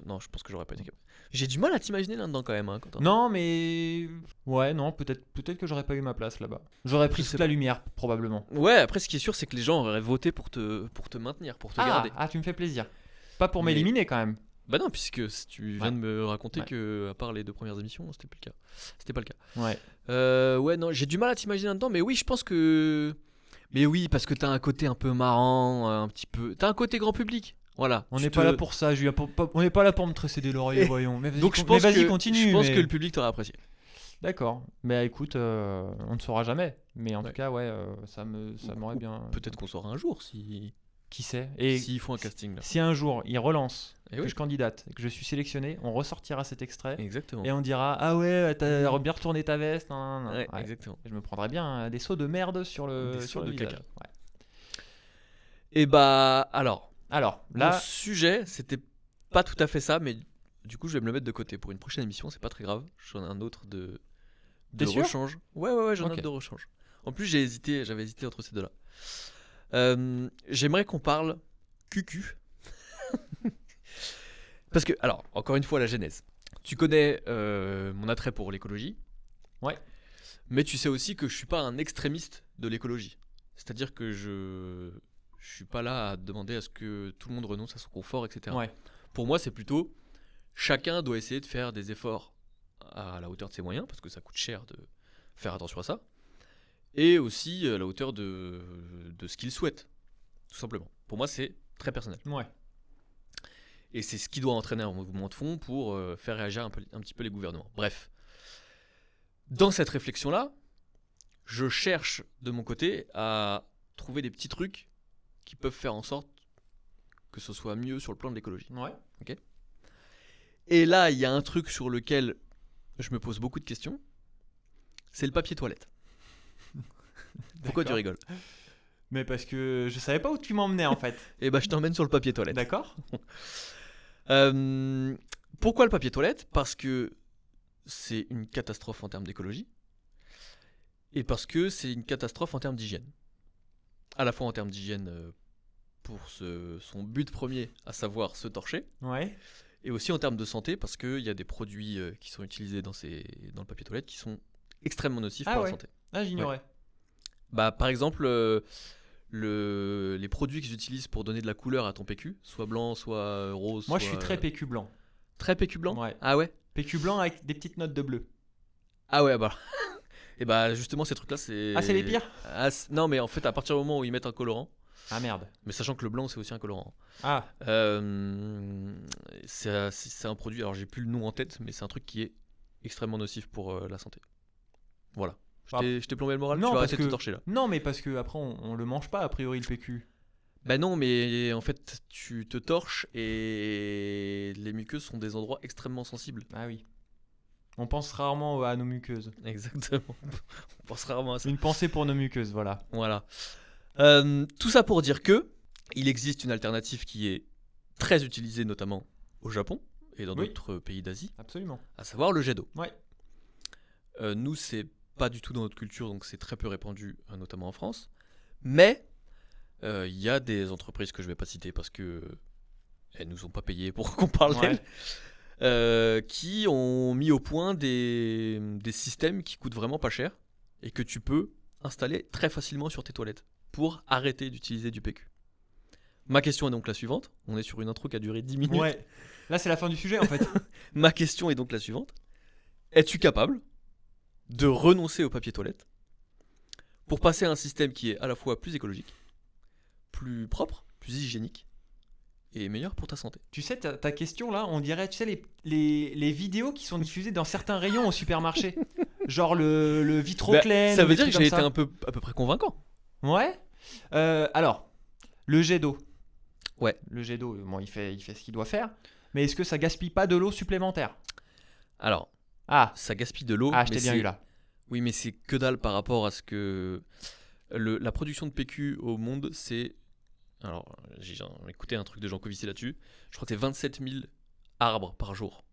Non, je pense que j'aurais pas été capable. J'ai du mal à t'imaginer là-dedans quand même. Hein, Quentin. Non, mais ouais, non, peut-être que j'aurais pas eu ma place là-bas. J'aurais pris Je sais toute la pas. lumière, probablement. Ouais, après, ce qui est sûr, c'est que les gens auraient voté pour te maintenir, pour te garder. Tu me fais plaisir. Pas pour Mais- m'éliminer quand même. Bah non, puisque si tu viens Ouais. de me raconter Ouais. que, à part les 2 premières émissions, c'était plus le cas. C'était pas le cas. Ouais. Ouais, non, j'ai du mal à t'imaginer là-dedans, mais oui, je pense que. Mais oui, parce que t'as un côté un peu marrant, un petit peu. T'as un côté grand public. Voilà. On Tu n'est te- pas là pour ça, Julien. On n'est pas là pour me tresser des lauriers, Et- voyons. Mais Donc vas-y, mais vas-y, continue. Je pense mais- que le public t'aurait apprécié. D'accord. Mais écoute, on ne saura jamais. Mais en Ouais. tout cas, ouais, ça m'aurait bien. Peut-être qu'on saura un jour si Qui sait. Et s'ils font un casting là. si un jour ils relancent, Eh que oui. je candidate, que je suis sélectionné, on ressortira cet extrait Exactement. et on dira ah ouais, t'as bien retourné ta veste. nan, nan, nan. Ouais, Ouais. exactement. Et je me prendrai bien des seaux de merde sur le Des sur seaux le de visage. caca. Ouais. Et bah alors, Alors mon là, sujet, c'était pas tout à fait ça, mais du coup, je vais me le mettre de côté pour une prochaine émission. C'est pas très grave. J'en ai un autre de T'es sûr rechange. Ouais, j'en ai Ok. un de rechange. En plus, j'avais hésité entre ces deux-là. J'aimerais qu'on parle cucu. Parce que, alors, encore une fois, la genèse. Tu connais mon attrait pour l'écologie. Ouais. Mais tu sais aussi que je suis pas un extrémiste de l'écologie. C'est-à-dire que je suis pas là à demander à ce que tout le monde renonce à son confort, etc. ouais. Pour moi, c'est plutôt chacun doit essayer de faire des efforts à la hauteur de ses moyens, parce que ça coûte cher de faire attention à ça, et aussi à la hauteur de ce qu'il souhaite, tout simplement. Pour moi, c'est très personnel. Ouais. Et c'est ce qui doit entraîner un mouvement de fond pour faire réagir un petit peu les gouvernements. Bref. Dans cette réflexion-là, je cherche de mon côté à trouver des petits trucs qui peuvent faire en sorte que ce soit mieux sur le plan de l'écologie. Ouais. Et là, il y a un truc sur lequel je me pose beaucoup de questions. C'est le papier toilette. Pourquoi tu D'accord. rigoles? Mais parce que je savais pas où tu m'emmenais en fait. Eh ben, je t'emmène sur le papier toilette. D'accord. Pourquoi le papier toilette? Parce que c'est une catastrophe en termes d'écologie. Et parce que c'est une catastrophe en termes d'hygiène. À la fois en termes d'hygiène pour son but premier, à savoir se torcher, Ouais. et aussi en termes de santé, parce qu'il y a des produits qui sont utilisés dans le papier toilette qui sont extrêmement nocifs Ah pour ouais. la santé. Ah, j'ignorais. Bah, par exemple, les produits qu'ils utilisent pour donner de la couleur à ton PQ, soit blanc, soit rose. Moi, je soit, suis très PQ blanc. Très PQ blanc. Ouais. Ah ouais. PQ blanc avec des petites notes de bleu. Ah ouais, bah. Et bah, justement, ces trucs-là, c'est. Ah, c'est les pires. Non, mais en fait, à partir du moment où ils mettent un colorant, Ah merde. mais sachant que le blanc, c'est aussi un colorant. Ah, C'est un produit, alors j'ai plus le nom en tête, mais c'est un truc qui est extrêmement nocif pour la santé. Voilà. Je t'ai plombé le moral. non, Tu vas parce arrêter de que te torcher là. non, mais parce que après on le mange pas a priori le PQ. Bah non, mais en fait, tu te torches et les muqueuses sont des endroits extrêmement sensibles. Ah oui. On pense rarement à nos muqueuses. Exactement. On pense rarement à ça. Une pensée pour nos muqueuses, voilà. Voilà. Tout ça pour dire que il existe une alternative qui est très utilisée notamment au Japon et dans Oui. d'autres pays d'Asie, Absolument. à savoir le jet d'eau. Ouais. Nous, c'est pas du tout dans notre culture, donc c'est très peu répandu, notamment en France. Mais il y a des entreprises que je vais pas citer parce que elles nous ont pas payé pour qu'on parle Ouais. d'elles, qui ont mis au point des systèmes qui coûtent vraiment pas cher et que tu peux installer très facilement sur tes toilettes pour arrêter d'utiliser du PQ. Ma question est donc la suivante. On est sur une intro qui a duré 10 minutes. Ouais. Là, c'est la fin du sujet en fait. Ma question est donc la suivante. Es-tu capable de renoncer au papier toilette pour passer à un système qui est à la fois plus écologique, plus propre, plus hygiénique et meilleur pour ta santé? Tu sais, ta question là, on dirait, tu sais, les vidéos qui sont diffusées dans certains rayons au supermarché. Genre le Vitroclen. Ça ou veut des dire que trucs j'ai comme été ça. à peu près convaincant. Ouais. Alors, le jet d'eau. Ouais. Le jet d'eau, bon, il fait ce qu'il doit faire. Mais est-ce que ça gaspille pas de l'eau supplémentaire? Alors, Ah, ça gaspille de l'eau. ah, je mais t'ai bien c'est- eu là. Oui, mais c'est que dalle par rapport à ce que... la production de PQ au monde, c'est... Alors, j'ai écouté un truc de Jean Covici là-dessus. Je crois que c'est 27 000 arbres par jour.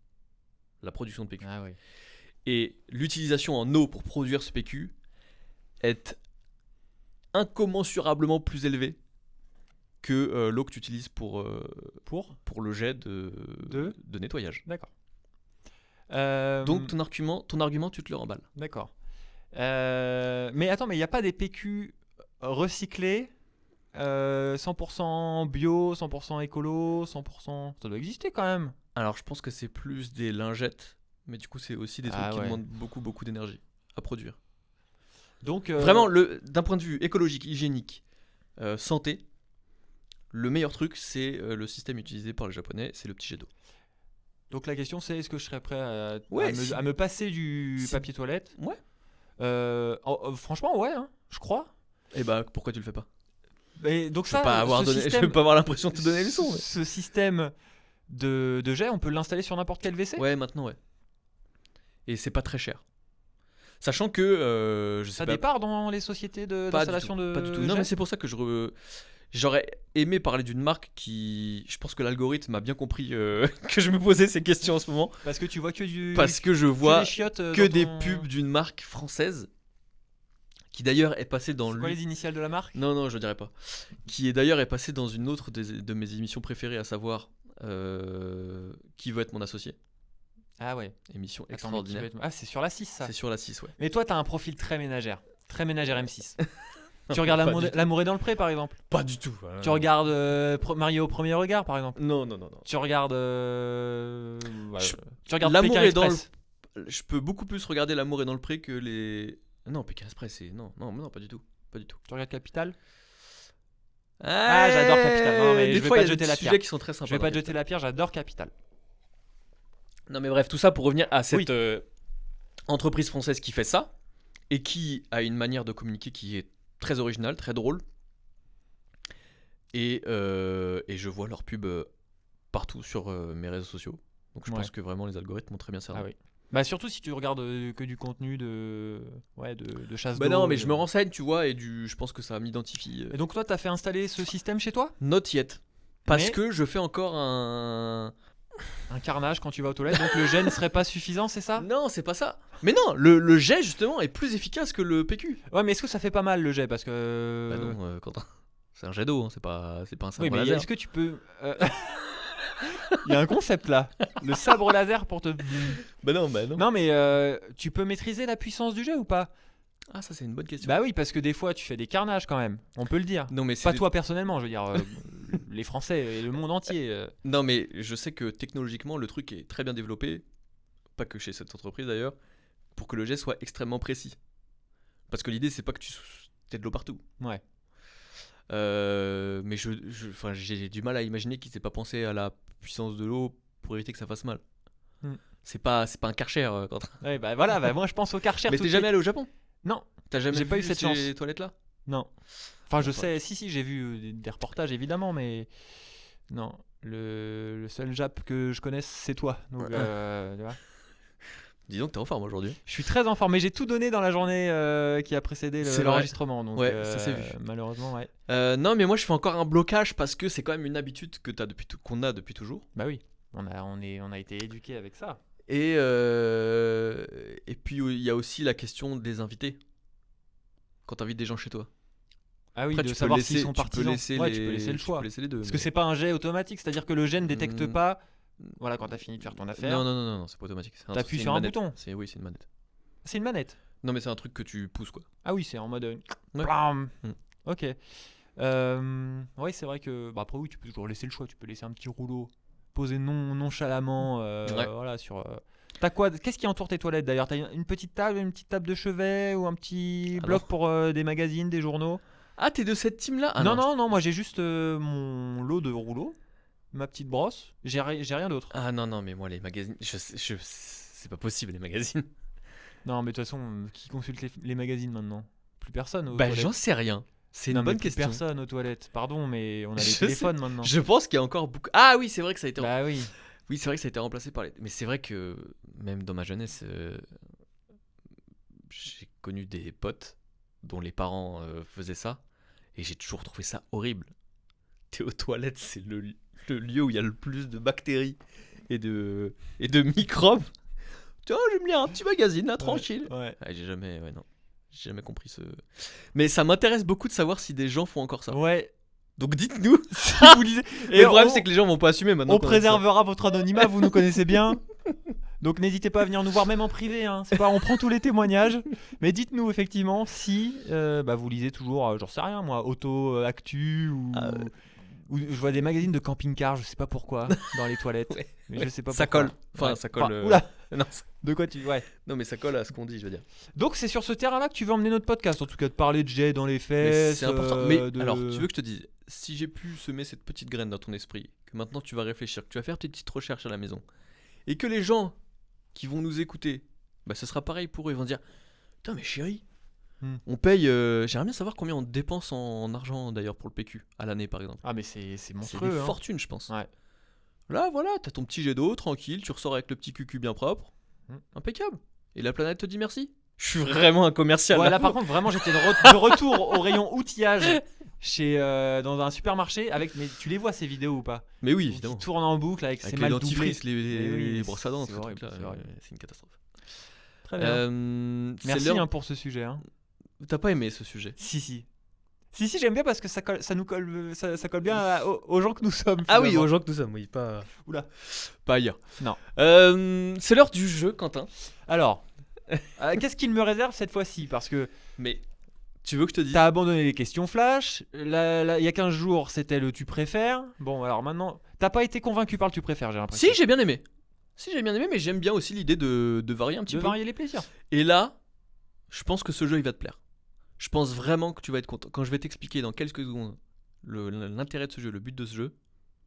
La production de PQ. Ah oui. Et l'utilisation en eau pour produire ce PQ est incommensurablement plus élevée que l'eau que tu utilises pour le jet de nettoyage. D'accord. Donc ton argument, tu te le remballes. D'accord. Mais attends, mais il n'y a pas des PQ recyclés 100% bio, 100% écolo, 100%... Ça doit exister quand même. Alors je pense que c'est plus des lingettes, mais du coup c'est aussi des trucs Ah qui ouais. demandent beaucoup d'énergie à produire. Donc, Vraiment, d'un point de vue écologique, hygiénique, santé, le meilleur truc c'est le système utilisé par les Japonais, c'est le petit jet d'eau. donc la question c'est, est-ce que je serais prêt Ouais, à me passer du si- papier toilette? Ouais. Franchement, ouais, hein, je crois. Et bah pourquoi tu le fais pas? Et donc Je veux pas avoir ce je système, veux pas avoir l'impression de te donner les leçons. mais- ce système de jet, on peut l'installer sur n'importe quel WC? Ouais, maintenant ouais. Et c'est pas très cher. Sachant que je sais Ça pas, départ dans les sociétés pas du d'installation tout, de pas du tout. Non jet? mais c'est pour ça que j'aurais aimé parler d'une marque qui, je pense que l'algorithme a bien compris que je me posais ces questions en ce moment, Parce que tu vois que parce que je que vois des chiottes que dans des ton- pubs d'une marque française qui d'ailleurs est passée dans C'est quoi les initiales de la marque? Non, je dirais pas. Qui est d'ailleurs est passée dans une autre de mes émissions préférées, à savoir Qui veut être mon associé. Ah ouais. Émission Attends, mais qui extraordinaire. va être- Ah, c'est sur la 6 ça. C'est sur la 6, ouais. Mais toi, t'as un profil très ménagère. Très ménagère M6. Tu regardes Pas L'amour du tout. L'amour est dans le pré par exemple. Pas du tout. Tu regardes Marié au premier regard par exemple. Non. Tu regardes. Je- Tu regardes L'amour Pékin est dans Express. Je peux beaucoup plus regarder L'amour est dans le pré que les. Non, Pékin Express, c'est. Non, pas du tout. Pas du tout. Tu regardes Capital. Ah, j'adore Capital. Non, mais des je vais fois, pas il y a te jeter des la sujets pierre. qui sont très sympas. Je vais pas te dans jeter la pierre, j'adore Capital. Non, mais bref, tout ça pour revenir à cette Oui. entreprise française qui fait ça et qui a une manière de communiquer qui est très originale, très drôle. Et je vois leur pub partout sur mes réseaux sociaux. Donc je Ouais. pense que vraiment les algorithmes ont très bien servi. Ah oui. Bah surtout si tu regardes que du contenu de chasse Bah d'eau. non, mais je me renseigne, tu vois, et je pense que ça m'identifie. Et donc toi, t'as fait installer ce système chez toi? Not yet. Parce Mais- que je fais encore un un carnage quand tu vas aux toilettes, donc le jet ne serait pas suffisant, c'est ça? Non, c'est pas ça. Mais non, le jet justement est plus efficace que le PQ. Ouais, mais est-ce que ça fait pas mal le jet? Parce que. Bah non, Quentin. C'est un jet d'eau, hein, c'est pas un sabre Oui, mais laser. est-ce que tu peux. Il y a un concept là. Le sabre laser pour te. Bah non, bah non. Non, mais tu peux maîtriser la puissance du jet ou pas? Ah, ça c'est une bonne question. Bah oui, parce que des fois tu fais des carnages quand même. On peut le dire. Non, mais c'est Pas des- toi personnellement, je veux dire. Les Français et le monde entier. Non, mais je sais que technologiquement, le truc est très bien développé, pas que chez cette entreprise d'ailleurs, pour que le jet soit extrêmement précis. Parce que l'idée, c'est pas que tu aies de l'eau partout. Ouais. Mais enfin, j'ai du mal à imaginer qu'ils aient pas pensé à la puissance de l'eau pour éviter que ça fasse mal. Hmm. C'est pas un Karcher, Quentin. Ouais, bah voilà, bah moi je pense au Karcher. Mais tout t'es de jamais suite. allé au Japon? Non, T'as jamais J'ai pas vu eu cette ces chance. toilettes-là? non. Enfin, je Enfin. sais, si, j'ai vu des reportages évidemment, mais. Non. Le seul Jap que je connaisse, c'est toi. Donc, Ouais. tu vois. Dis donc, t'es en forme aujourd'hui. Je suis très en forme, mais j'ai tout donné dans la journée qui a précédé C'est vrai. l'enregistrement. Donc, Ouais, ça s'est vu. Malheureusement, ouais. Non, mais moi je fais encore un blocage parce que c'est quand même une habitude que qu'on a depuis toujours. Bah oui, on a été éduqués avec ça. Et puis il y a aussi la question des invités. Quand t'invites des gens chez toi. Ah oui, Après, de tu peux savoir laisser, s'ils sont tu peux partisans. laisser Ouais, les, tu peux laisser le tu choix. peux laisser les deux. Parce mais- que c'est pas un jet automatique, c'est-à-dire que le jet ne détecte Hmm. pas. Voilà, quand t'as fini de faire ton affaire. Non, c'est pas automatique. T'appuies c'est sur une un manette. bouton. Oui, c'est une manette. C'est une manette. Non, mais c'est un truc que tu pousses quoi. Ah oui, c'est en mode. Ouais. Blam. Hmm. Ok. Oui, c'est vrai que. Bah après, oui, tu peux toujours laisser le choix. Tu peux laisser un petit rouleau posé nonchalamment. Ouais. Voilà, sur. T'as quoi? Qu'est-ce qui entoure tes toilettes d'ailleurs? T'as une petite table de chevet ou un petit Ah bloc non. pour des magazines, des journaux? Ah, t'es de cette team là? non, moi j'ai juste mon lot de rouleaux, ma petite brosse, j'ai rien d'autre. Ah non, mais moi les magazines, c'est pas possible les magazines. Non, mais de toute façon, qui consulte les magazines maintenant? Plus personne aux Bah toilettes. j'en sais rien. C'est Non, une mais bonne plus question. personne aux toilettes, pardon, mais on a les Je téléphones maintenant. Je pense qu'il y a encore beaucoup. Ah oui, c'est vrai que ça a été. Bah oui. Oui, c'est vrai que ça a été remplacé par les. Mais c'est vrai que même dans ma jeunesse, j'ai connu des potes dont les parents faisaient ça et j'ai toujours trouvé ça horrible. T'es aux toilettes, c'est le lieu où il y a le plus de bactéries et de microbes. Tiens, je vais me lire un petit magazine là, tranquille. Ouais. Ouais, j'ai jamais compris ce. Mais ça m'intéresse beaucoup de savoir si des gens font encore ça. Ouais. Donc dites-nous. Si vous lisez. Et le problème, c'est que les gens vont pas assumer maintenant. on qu'on a dit ça. préservera votre anonymat, vous nous connaissez bien. Donc n'hésitez pas à venir nous voir, même en privé. Hein. C'est pas, on prend tous les témoignages. Mais dites-nous effectivement si vous lisez toujours, j'en sais rien moi, Auto, Actu ou. Ah ouais. Ou je vois des magazines de camping-car, je sais pas pourquoi, dans les toilettes. Ouais. Mais je sais pas Ça pourquoi. colle. Enfin, Ouais. ça colle. Oula, Non, de quoi tu. Ouais. non, mais ça colle à ce qu'on dit, je veux dire. Donc c'est sur ce terrain-là que tu veux emmener notre podcast, en tout cas de parler de jet dans les Mais fesses. c'est important. Mais de- alors, tu veux que je te dise, si j'ai pu semer cette petite graine dans ton esprit, que maintenant tu vas réfléchir, que tu vas faire tes petites recherches à la maison, et que les gens qui vont nous écouter, bah ce sera pareil pour eux, ils vont dire, putain mais chérie, on paye, j'aimerais bien savoir combien on dépense en argent d'ailleurs pour le PQ, à l'année par exemple. Ah mais c'est C'est monstrueux. des hein. fortunes je pense. Ouais. Là voilà, t'as ton petit jet d'eau, tranquille, tu ressors avec le petit cucu bien propre, Hmm. impeccable. Et la planète te dit merci. Je suis vraiment un commercial. Ouais, là par contre vraiment j'étais de retour au rayon outillage dans un supermarché avec. Mais tu les vois ces vidéos ou pas? Mais oui, Qui évidemment. tournent en boucle avec Avec ses les mal doublés. dentifrices, Mais oui, les brosses à dents, c'est ce horrible, truc-là, c'est horrible. c'est une catastrophe. Très bien. C'est Merci l'heure- hein, pour ce sujet. Hein. T'as pas aimé ce sujet? Si, j'aime bien parce que ça nous colle, ça colle bien aux gens que nous sommes. Ah oui, finalement. aux gens que nous sommes, oui, pas. Oula. Pas ailleurs. Non. C'est l'heure du jeu, Quentin. Alors, qu'est-ce qu'il me réserve cette fois-ci? Parce que Mais tu veux que je te dise? t'as abandonné les questions flash. Là, il y a 15 jours, c'était le tu préfères. Bon, alors maintenant, t'as pas été convaincu par le tu préfères, j'ai l'impression. Si, j'ai bien aimé. Mais j'aime bien aussi l'idée de varier un petit De peu. varier les plaisirs. Et là, je pense que ce jeu, il va te plaire. Je pense vraiment que tu vas être content. Quand je vais t'expliquer dans quelques secondes l'intérêt de ce jeu, le but de ce jeu,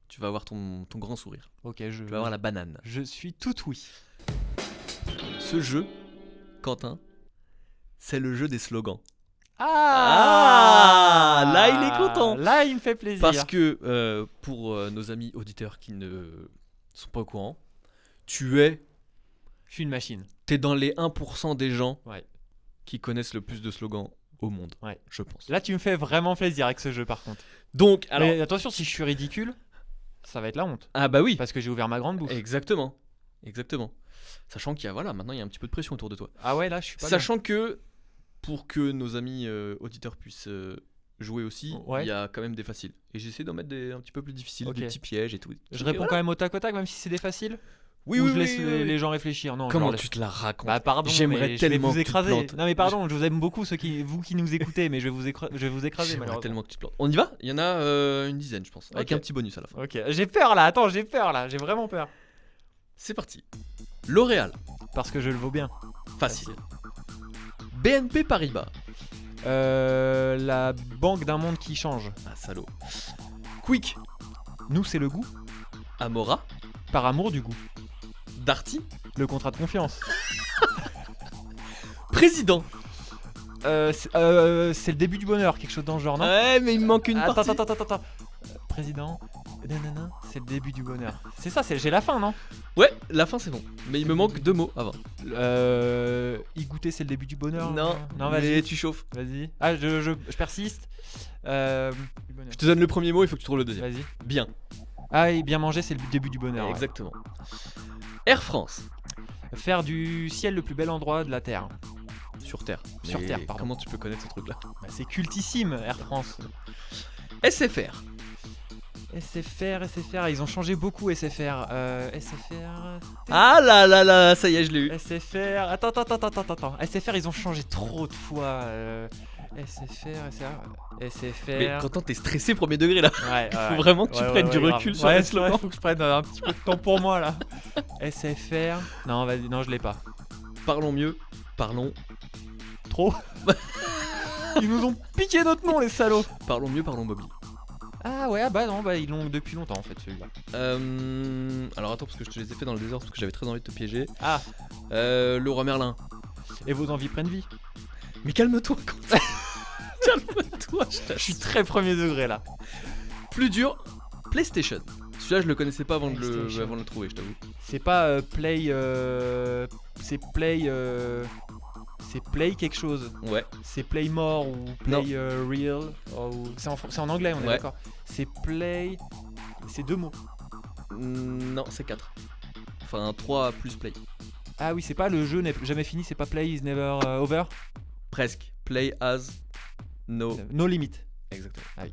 tu vas avoir ton grand sourire. Ok, Tu vas avoir la banane. je suis tout oui. Ce jeu, Quentin, c'est le jeu des slogans. Ah, là, il est content. Là, il me fait plaisir. Parce que pour nos amis auditeurs qui ne sont pas au courant, je suis une machine. t'es dans les 1% des gens Ouais. qui connaissent le plus de slogans au monde, Ouais. je pense. Là, tu me fais vraiment plaisir avec ce jeu, par contre. Donc, alors, Mais attention, si je suis ridicule, ça va être la honte. Ah bah oui. Parce que j'ai ouvert ma grande bouche. Exactement. Sachant qu'il y a maintenant il y a un petit peu de pression autour de toi. Ah ouais, là, je suis pas Sachant que pour que nos amis auditeurs puissent jouer aussi, Ouais. il y a quand même des faciles. Et j'essaie d'en mettre des un petit peu plus difficiles, Ok. des petits pièges et tout. Je réponds quand même au tac, même si c'est des faciles. Oui, Ou oui, je laisse oui, les oui. gens réfléchir. Non, je Comment leur laisse. tu te la racontes? Bah pardon, J'aimerais mais je vais tellement vous que tu te écraser. plantes. Non mais pardon, je vous aime beaucoup vous qui nous écoutez, mais je vais vous écraser J'aimerais malheureusement. tellement que tu te plantes. On y va? Il y en a une dizaine, je pense, avec Ok. un petit bonus à la fin. Ok, j'ai peur là. Attends, j'ai vraiment peur. C'est parti. L'Oréal, Parce que je le vaux bien. facile. BNP Paribas, La banque d'un monde qui change. ah salaud. Quick, Nous, c'est le goût. Amora, Par amour du goût. Darty, Le contrat de confiance. Président. C'est le début du bonheur, quelque chose dans le genre, non? Ouais, mais il me manque une Attends, partie. attends. Président. Nanana, c'est le début du bonheur. C'est ça, j'ai la fin, non? Ouais, la fin c'est bon. Mais il me manque 2 mots avant. Y goûter, c'est le début du bonheur. Non, vas-y. mais tu chauffes. Vas-y. Ah, je persiste. Du bonheur. Je te donne le premier mot, il faut que tu trouves le deuxième. Vas-y. Bien. Ah, et bien manger, c'est le début du bonheur. Ouais. Exactement. Air France, Faire du ciel le plus bel endroit de la Terre. sur Terre. Sur Mais Terre, pardon. Comment tu peux connaître ce truc-là? Bah, c'est cultissime, Air France. SFR, SFR, ils ont changé beaucoup, SFR. SFR. ah là là là, ça y est, je l'ai eu. SFR. Attends. SFR, ils ont changé trop de fois. SFR. Mais quand t'es stressé premier degré là, Ouais, faut vraiment que tu prennes du recul grave. sur les Ouais, slogans. faut que je prenne un petit peu de temps pour moi là. SFR. Non, vas-y, non, je l'ai pas. Parlons mieux, parlons Trop. Ils nous ont piqué notre nom, les salauds. mieux, parlons mobile. Ah ouais, bah non, bah ils l'ont depuis longtemps en fait celui-là. Alors attends, parce que je te les ai fait dans le désordre, parce que j'avais très envie de te piéger. Ah, Le roi Merlin. et vos envies prennent vie. Mais calme-toi, Quentin. Calme-toi, Je suis très premier degré là. Plus dur, PlayStation. Celui-là, je le connaissais pas avant de PlayStation. le trouver, je t'avoue. C'est pas Play. C'est Play. C'est Play quelque chose. Ouais. C'est Play More ou Play Real. C'est en anglais, on est Ouais. d'accord. C'est Play. C'est 2 mots. Non, c'est 4. Enfin, 3 plus Play. Ah oui, c'est pas le jeu n'est jamais fini, c'est pas Play is never over. Presque. Play as no. No limit. Exactement. Ah oui.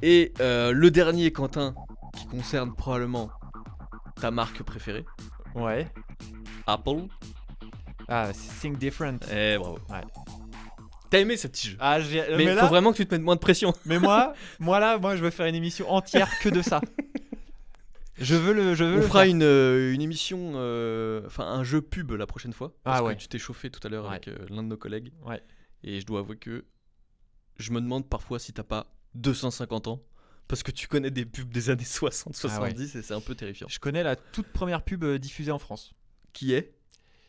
Et le dernier, Quentin, qui concerne probablement ta marque préférée, Ouais. Apple. Ah, c'est Think Different. Eh, bravo. Ouais. T'as aimé ce petit jeu? Ah, Mais là, faut vraiment que tu te mettes moins de pression. mais moi, je veux faire une émission entière que de ça. Je veux On le fera faire. une émission, enfin un jeu pub la prochaine fois. Parce Ah ouais. que tu t'es chauffé tout à l'heure Ouais. avec l'un de nos collègues. Ouais. Et je dois avouer que je me demande parfois si t'as pas 250 ans. Parce que tu connais des pubs des années 60-70 et c'est un peu terrifiant. Je connais la toute première pub diffusée en France. Qui est?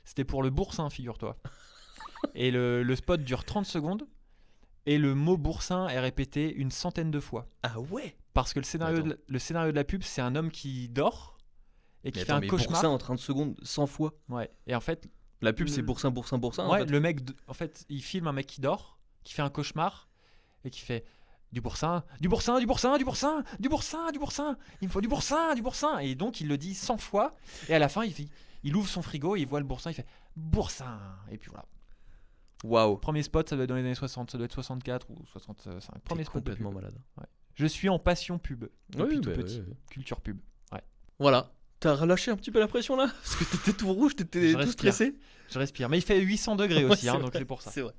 C'était pour le boursin, figure-toi. Et le spot dure 30 secondes. Et le mot boursin est répété une centaine de fois. Ah ouais. Parce que le scénario de la pub, c'est un homme qui dort et qui fait un cauchemar. Boursin en 30 secondes 100 fois. Ouais. Et en fait, La pub c'est boursin. En ouais, fait. le mec, en fait, il filme un mec qui dort, qui fait un cauchemar et qui fait du boursin. Il me faut du boursin. Et donc il le dit 100 fois. Et à la fin, il ouvre son frigo et il voit le boursin. Il fait boursin. Et puis voilà. Waouh. Premier spot, ça doit être dans les années 60, ça doit être 64 ou 65. Premier T'es spot de pub. complètement malade. Je suis en passion pub depuis tout bah, petit. ouais. Culture pub. Voilà. T'as relâché un petit peu la pression là? Parce que t'étais tout rouge, t'étais Je tout respire. stressé. Je respire. Mais il fait 800 degrés Ouais, aussi, hein, c'est donc vrai, c'est pour ça. C'est vrai.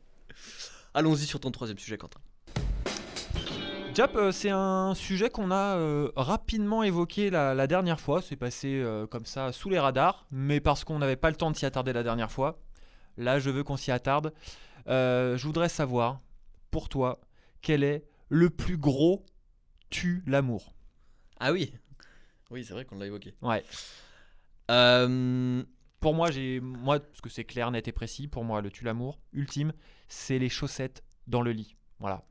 Allons-y sur ton troisième sujet, Quentin. Jap, c'est un sujet qu'on a rapidement évoqué la dernière fois. C'est passé comme ça sous les radars, mais parce qu'on n'avait pas le temps de s'y attarder la dernière fois. Là, je veux qu'on s'y attarde. Je voudrais savoir, pour toi, quel est le plus gros tue l'amour? Ah oui. Oui, c'est vrai qu'on l'a évoqué. Ouais. Euh, Pour moi, parce que c'est clair, net et précis, pour moi, le tue l'amour ultime, c'est les chaussettes dans le lit. Voilà.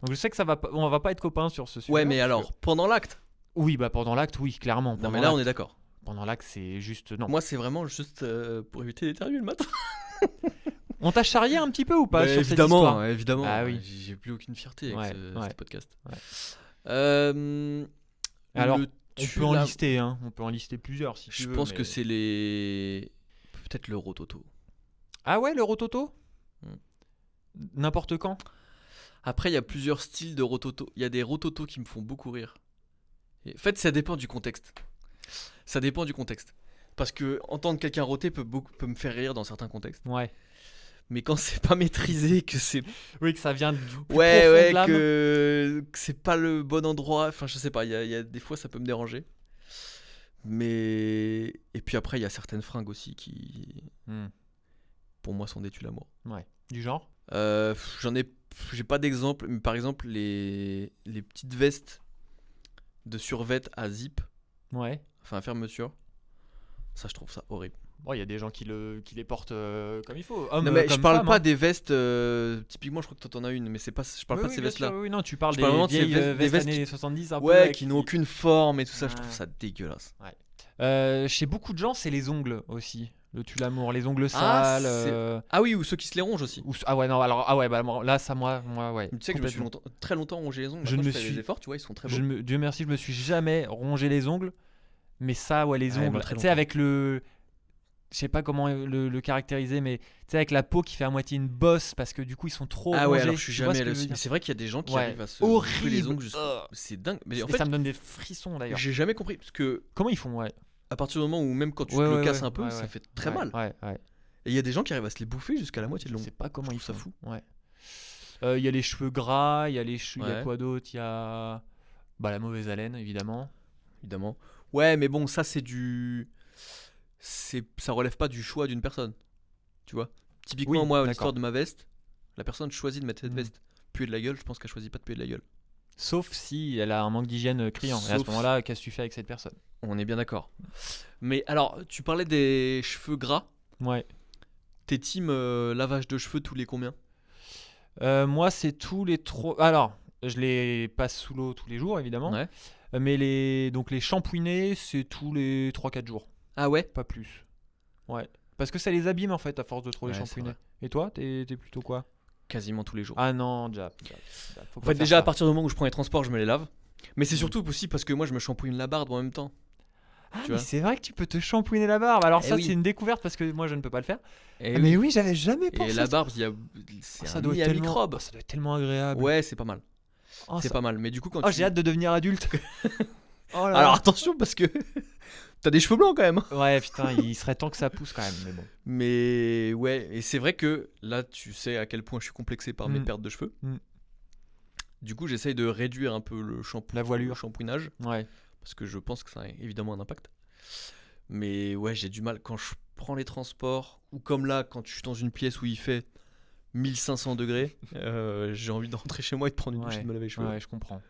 Donc je sais que on va pas être copains sur ce sujet. Ouais, mais alors, pendant l'acte? Oui, bah pendant l'acte, oui, clairement. Non, Pendant mais là, on l'acte. est d'accord. Pendant l'acte, c'est juste non. Moi, c'est vraiment juste pour éviter d'éternuer le matin. On t'a charrié un petit peu ou pas sur cette évidemment, histoire? évidemment. Ah oui. J'ai plus aucune fierté avec Ouais, ce ouais. podcast. Ouais. Alors, le on peut en lister, hein. On peut en lister plusieurs si tu Je veux. pense mais- que c'est les. Peut-être le rototo. Ah ouais, le rototo Mm. N'importe quand. Après, il y a plusieurs styles de rototo. Il y a des rototos qui me font beaucoup rire. En fait, ça dépend du contexte. Ça dépend du contexte. Parce que entendre quelqu'un roter peut me faire rire dans certains contextes. Ouais. Mais quand c'est pas maîtrisé, que c'est Oui, que ça vient du plus ouais, profond ouais, de l'âme. que c'est pas le bon endroit. Enfin, je sais pas. Il y a des fois, ça peut me déranger. Mais et puis après, il y a certaines fringues aussi qui, Hmm. pour moi, sont des tue-l'amour. Ouais. Du genre J'ai pas d'exemple, mais par exemple les petites vestes de survêt à zip, Ouais. enfin à fermeture, ça je trouve ça horrible. Bon, il y a des gens qui les portent comme il faut. Hommes Non mais je comme parle femmes, pas hein. des vestes, typiquement je crois que toi t'en as une, mais c'est pas, je parle Oui, pas de oui, ces bien vestes là. sûr, oui, non, tu parles Je parle des vraiment de ces vieilles vestes- des vestes vestes années qui- 70 un peu. Ouais, avec qui n'ont aucune forme et tout ça, je Ouais. trouve ça dégueulasse. Chez beaucoup de gens, c'est les ongles aussi. Le tue-l'amour, les ongles Ah, sales. Ah oui, ou ceux qui se les rongent aussi. Ah ouais, non, alors, ah ouais, bah, là, ça, moi, ouais. Tu sais que je me suis complètement. très longtemps rongé les ongles. Je Maintenant, ne je fais suis- des efforts, tu vois, ils sont très beaux. Dieu merci, je me suis jamais rongé les ongles. Mais ça, ouais, les Ouais, moi, ongles. très Tu sais, longtemps. avec le. Je sais pas comment le caractériser, mais tu sais, avec la peau qui fait à moitié une bosse parce que du coup, ils sont trop Ah ouais, rongés. alors je suis Tu vois ce jamais que je veux mais dire c'est vrai qu'il y a des gens qui Ouais. arrivent à se bouffer les Horrible. ongles c'est dingue. Mais en Et fait, ça me donne des frissons d'ailleurs. j'ai jamais compris parce que Comment ils font, ouais. à partir du moment où même quand tu Ouais, te le ouais, casses ouais, un peu, ouais, ça ouais. fait très Ouais, mal. Ouais. Et il y a des gens qui arrivent à se les bouffer jusqu'à la moitié de Je l'ongle. sais pas comment Je ils trouve font. ça fou. Ouais. Il y a les cheveux gras, il y a les cheveux, il y a Ouais. quoi d'autre? Il y a bah, la mauvaise haleine évidemment. Évidemment. Ouais, mais bon, ça ça relève pas du choix d'une personne. Tu vois. Typiquement, Oui, moi, d'accord. l'histoire de ma veste, la personne choisit de mettre cette Mm. veste. Puer de la gueule, je pense qu'elle choisit pas de puer de la gueule. Sauf si elle a un manque d'hygiène criant. Et à ce Sauf- moment-là, qu'est-ce que tu fais avec cette personne? On est bien d'accord. Mais alors, tu parlais des cheveux gras. Ouais. T'es team lavage de cheveux tous les combien? Moi, c'est tous les trois. Alors, je les passe sous l'eau tous les jours évidemment. Ouais. Mais les shampouinés, c'est tous les 3-4 jours, Ah ouais? pas plus. Ouais. Parce que ça les abîme en fait à force de trop les Ouais, c'est shampouiner. vrai. Et toi, t'es plutôt quoi? Quasiment tous les jours. Ah non, Jap. Faut En pas fait, faire déjà, ça. à partir du moment où je prends les transports, je me les lave. Mais c'est Mm. surtout aussi parce que moi, je me shampouine la barbe en même temps. Ah, tu mais vois. c'est vrai que tu peux te shampouiner la barbe. Alors, Eh ça, oui. c'est une découverte parce que moi, je ne peux pas le faire. Et, Ah, mais oui, j'avais jamais pensé. et la à ça. barbe, c'est Ça un doit nid être à tellement... microbes. ça doit être tellement agréable. Ouais, c'est pas mal. Oh, C'est ça- pas mal. Mais du coup, quand Oh, j'ai hâte de devenir adulte. Oh là là. Alors attention, parce que t'as des cheveux blancs quand même. Ouais, putain, il serait temps que ça pousse quand même. Mais bon. Mais ouais, et c'est vrai que là, tu sais à quel point je suis complexé par mes Mm. pertes de cheveux. Mm. Du coup, j'essaye de réduire un peu La voilure. le shampouinage. Ouais. Parce que je pense que ça a évidemment un impact. Mais ouais, j'ai du mal quand je prends les transports, ou comme là, quand je suis dans une pièce où il fait 1500 degrés, j'ai envie de rentrer chez moi et de prendre une douche et de me laver les cheveux. Ouais, je comprends.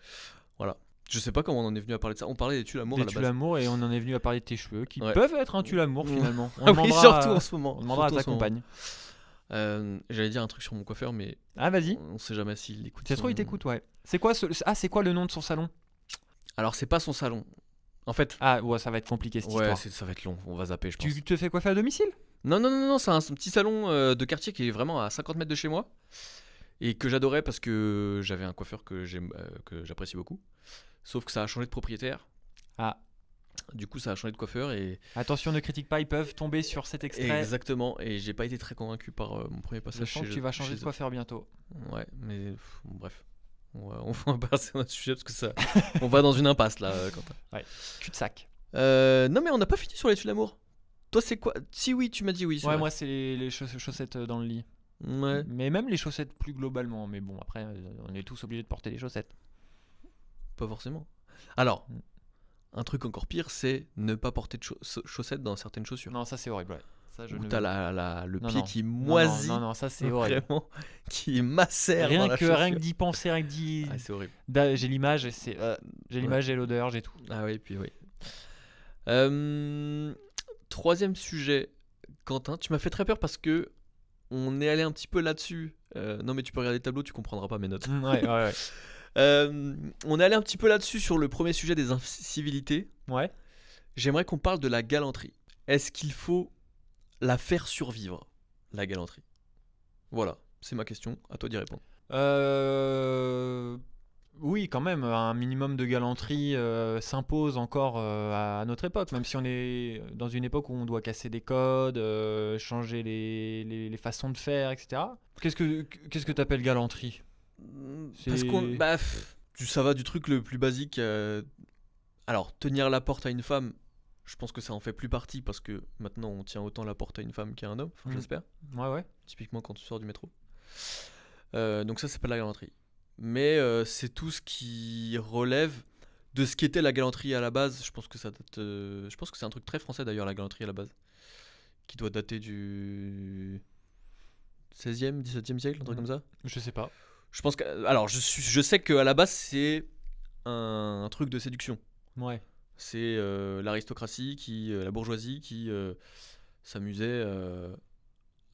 Je sais pas comment on en est venu à parler de ça. On parlait des tue-l'amour à Des la base. tue-l'amour et on en est venu à parler de tes cheveux qui Ouais. peuvent être un tue-l'amour Ouais. finalement. On Ah oui, demandera surtout à- en ce moment. On demandera à Surtout ta en ce moment. compagne. J'allais dire un truc sur mon coiffeur, mais Ah, vas-y. on sait jamais s'il écoute. C'est trop, il t'écoute, ouais. C'est quoi c'est quoi le nom de son salon? Alors, c'est pas son salon. En fait, Ah, ouais, ça va être compliqué cette ouais, histoire. ça va être long. On va zapper, je pense. Tu te fais coiffer à domicile? Non, c'est un petit salon de quartier qui est vraiment à 50 mètres de chez moi et que j'adorais parce que j'avais un coiffeur que j'apprécie beaucoup. Sauf que ça a changé de propriétaire. Ah, Du coup, ça a changé de coiffeur et attention, ne critique pas, ils peuvent tomber sur cet extrait. exactement. Et j'ai pas été très convaincu par mon premier Je passage. sens que tu vas changer de chez eux. coiffeur bientôt. Ouais, mais bref. On va passer à notre sujet parce que ça, on va dans une impasse là, Quentin. Cul-de-sac. Non, mais on n'a pas fini sur les tue-l'amour. Toi, c'est quoi? Si oui, tu m'as dit oui. c'est Ouais, vrai. moi, c'est les chaussettes dans le lit. Ouais. Mais même les chaussettes plus globalement. Mais bon, après, on est tous obligés de porter les chaussettes. Pas forcément. Alors, Mm. un truc encore pire, c'est ne pas porter de chaussettes dans certaines chaussures. Non, ça, c'est horrible. Ouais. Ça, je Où ne- t'as le Non, pied non. qui Non, moisit, Non, ça, c'est horrible. vraiment, qui macère dans Rien la que chaussure. d'y penser, rien que d'y. Ah, c'est horrible. J'ai l'image, et c'est. J'ai l'image, j'ai l'odeur, j'ai tout. Ah oui, puis oui. Troisième sujet, Quentin, tu m'as fait très peur parce que on est allé un petit peu là-dessus. Non, mais tu peux regarder le tableau, tu comprendras pas mes notes. Ouais. On est allé un petit peu là-dessus sur le premier sujet des incivilités. Ouais. J'aimerais qu'on parle de la galanterie. Est-ce qu'il faut la faire survivre, la galanterie? Voilà, c'est ma question, à toi d'y répondre. Oui, quand même, un minimum de galanterie s'impose encore à notre époque, même si on est dans une époque où on doit casser des codes, changer les façons de faire, etc. Qu'est-ce que t'appelles galanterie? Parce qu'on. C'est... Bah, ça va du truc le plus basique. Alors, tenir la porte à une femme, je pense que ça en fait plus partie parce que maintenant on tient autant la porte à une femme qu'à un homme, enfin, Mm. j'espère. Ouais. Typiquement quand tu sors du métro. Donc ça, c'est pas de la galanterie. Mais c'est tout ce qui relève de ce qu'était la galanterie à la base. Je pense que ça date. Je pense que c'est un truc très français d'ailleurs, la galanterie à la base, qui doit dater du 16e, 17e siècle, un truc comme ça. Je sais pas. Je pense que. Alors, je sais qu'à la base, c'est un truc de séduction. Ouais. C'est l'aristocratie, la bourgeoisie qui s'amusait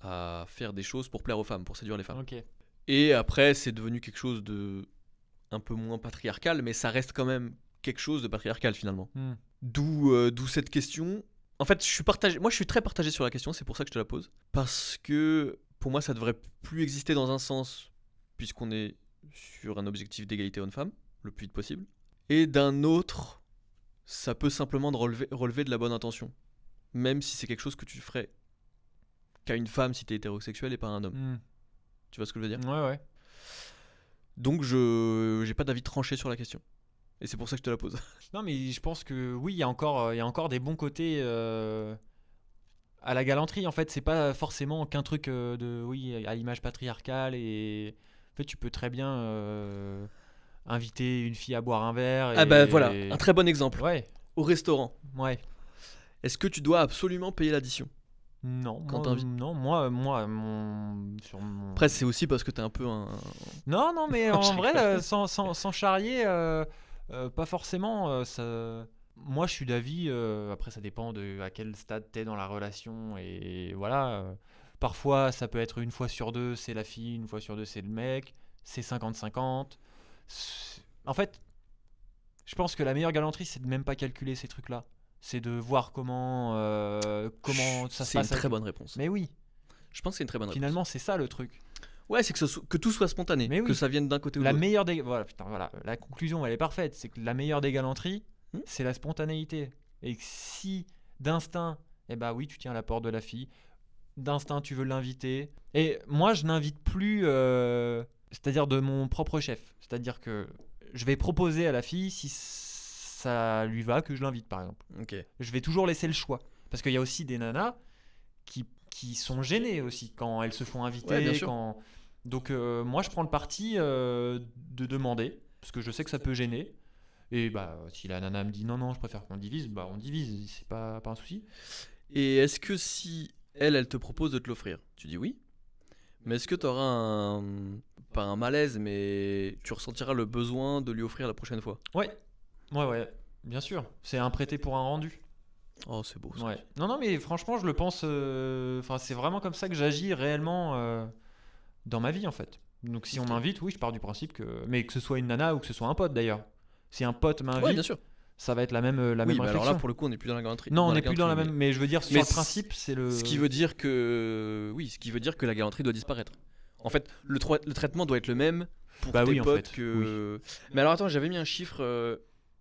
à faire des choses pour plaire aux femmes, pour séduire les femmes. Ok. Et après, c'est devenu quelque chose de un peu moins patriarcal, mais ça reste quand même quelque chose de patriarcal finalement. Mm. D'où cette question. En fait, je suis partagé. Moi, je suis très partagé sur la question. C'est pour ça que je te la pose. Parce que pour moi, ça devrait plus exister dans un sens, puisqu'on est sur un objectif d'égalité homme-femme, le plus vite possible. Et d'un autre, ça peut simplement relever de la bonne intention, même si c'est quelque chose que tu ferais qu'à une femme si t'es hétérosexuel et pas à un homme. Mm. Tu vois ce que je veux dire? Ouais. Donc je j'ai pas d'avis tranché sur la question. Et c'est pour ça que je te la pose. Non, mais je pense que oui, il y a encore des bons côtés à la galanterie. En fait, c'est pas forcément qu'un truc oui, à l'image patriarcale. Et en fait, tu peux très bien inviter une fille à boire un verre. Ah bah voilà, un très bon exemple. Ouais, Au restaurant, ouais. est-ce que tu dois absolument payer l'addition? Non, Quand moi, t'invites. non, sur mon... Après, c'est aussi parce que t'es un peu un. Non, mais Je en rigole. vrai, sans charrier, pas forcément. Moi, je suis d'avis. Après, ça dépend de à quel stade t'es dans la relation. Et voilà. Parfois, ça peut être une fois sur deux, c'est la fille, une fois sur deux, c'est le mec. C'est 50-50. En fait, je pense que la meilleure galanterie, c'est de même pas calculer ces trucs-là. C'est de voir comment ça se C'est une passe. très bonne réponse. Mais oui, Je pense que c'est une très bonne réponse. finalement, c'est ça le truc. Ouais, c'est que tout soit spontané, Mais oui. que ça vienne d'un côté ou de La l'autre. meilleure des... Voilà, putain, voilà. La conclusion, elle est parfaite. C'est que la meilleure des galanteries, Hmm. c'est la spontanéité. Et que si d'instinct, eh bah oui, tu tiens à la porte de la fille, d'instinct, tu veux l'inviter. Et moi, je n'invite plus, c'est-à-dire de mon propre chef. C'est-à-dire que je vais proposer à la fille si ça lui va que je l'invite, par exemple. Ok. Je vais toujours laisser le choix. Parce qu'il y a aussi des nanas qui sont gênées aussi quand elles se font inviter. Ouais, bien sûr. Donc moi, je prends le parti de demander, parce que je sais que ça peut gêner. Et bah, si la nana me dit non, je préfère qu'on divise, bah on divise, c'est pas un souci. Et est-ce que si elle te propose de te l'offrir, tu dis oui? Mais est-ce que tu auras pas un malaise, mais tu ressentiras le besoin de lui offrir la prochaine fois? Ouais, bien sûr. C'est un prêté pour un rendu. Oh, c'est beau ça. Ouais. Non, mais franchement, je le pense. Enfin, c'est vraiment comme ça que j'agis réellement dans ma vie en fait. Donc si on Ok. m'invite, oui, je pars du principe que, mais que ce soit une nana ou que ce soit un pote d'ailleurs. Si un pote Ouais, bien m'invite, sûr. ça va être la même Oui, mais alors réflexion. là, pour le coup, on n'est plus dans la galanterie. Non, on la n'est plus dans la galanterie, même. Mais je veux dire, sur Mais le principe, c'est le. Ce qui veut dire que. Oui, ce qui veut dire que la galanterie doit disparaître. En fait, le traitement doit être le même pour Bah tes oui, en potes fait, que. Mais alors attends, j'avais mis un chiffre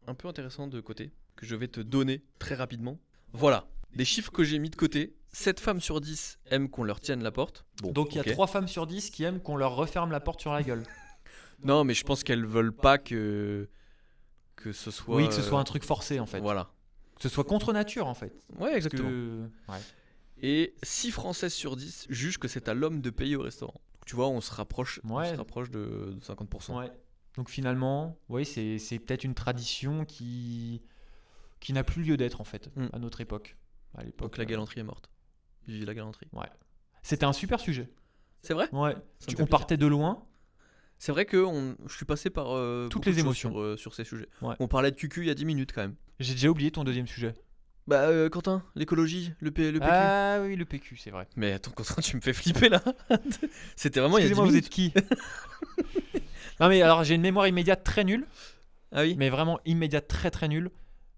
un peu intéressant de côté que je vais te donner très rapidement. Voilà, des chiffres que j'ai mis de côté. 7 femmes sur 10 aiment qu'on leur tienne la porte. Bon, Donc il y a ok. 3 femmes sur 10 qui aiment qu'on leur referme la porte sur la gueule. Non, mais je pense qu'elles veulent pas que ce soit. Oui, que ce soit un truc forcé en fait. Voilà. Que ce soit contre nature en fait. Ouais, exactement. Ouais. Et 6 Françaises sur 10 jugent que c'est à l'homme de payer au restaurant. Donc, tu vois, on se rapproche, Ouais. de 50%. Ouais. Donc finalement, oui, c'est peut-être une tradition qui n'a plus lieu d'être en fait Mm. à notre époque. À l'époque. Donc la galanterie est morte. Vive la galanterie. Ouais. C'était un super sujet. C'est vrai? Ouais. Ça me fait On plaisir. partait de loin. C'est vrai que je suis passé par Toutes beaucoup les de choses émotions. sur ces sujets. Ouais. On parlait de QQ il y a 10 minutes quand même. J'ai déjà oublié ton deuxième sujet. Bah Quentin, l'écologie, le PQ. Ah oui, le PQ, c'est vrai. Mais attends Quentin, tu me fais flipper là. C'était vraiment il y a 10 Excusez-moi, vous minutes. êtes qui? Non mais alors j'ai une mémoire immédiate très nulle, Ah oui. mais vraiment immédiate très très nulle.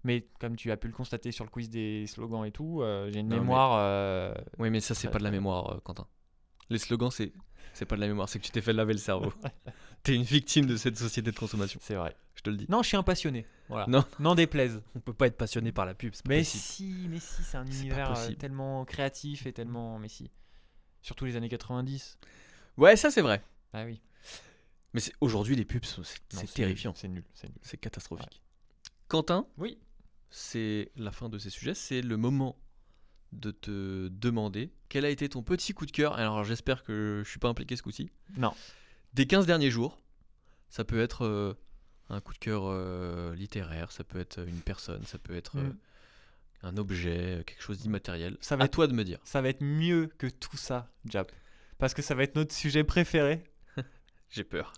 Mais comme tu as pu le constater sur le quiz des slogans et tout, j'ai une Non, mais- mémoire. Oui mais ça c'est Très, pas de la très mémoire Quentin. Les slogans c'est C'est pas de la mémoire, c'est que tu t'es fait laver le cerveau. T'es une victime de cette société de consommation. C'est vrai. Je te le dis. Non, je suis un passionné. Voilà. Non. N'en déplaise. On peut pas être passionné par la pub, c'est pas Mais possible. si, c'est un C'est pas univers possible. tellement créatif et tellement. Mais si. Surtout les années 90. Ouais, ça c'est vrai. Ah oui. Mais aujourd'hui, les pubs, Non, c'est terrifiant. C'est nul. C'est nul. C'est catastrophique. Quentin, Oui. c'est la fin de ces sujets. C'est le moment de te demander quel a été ton petit coup de cœur. Alors j'espère que je suis pas impliqué ce coup-ci. Non. Des 15 derniers jours. Ça peut être un coup de cœur littéraire, ça peut être une personne, ça peut être un objet, quelque chose d'immatériel. Ça va À être- toi de me dire. Ça va être mieux que tout ça, Jap. Parce que ça va être notre sujet préféré. J'ai peur.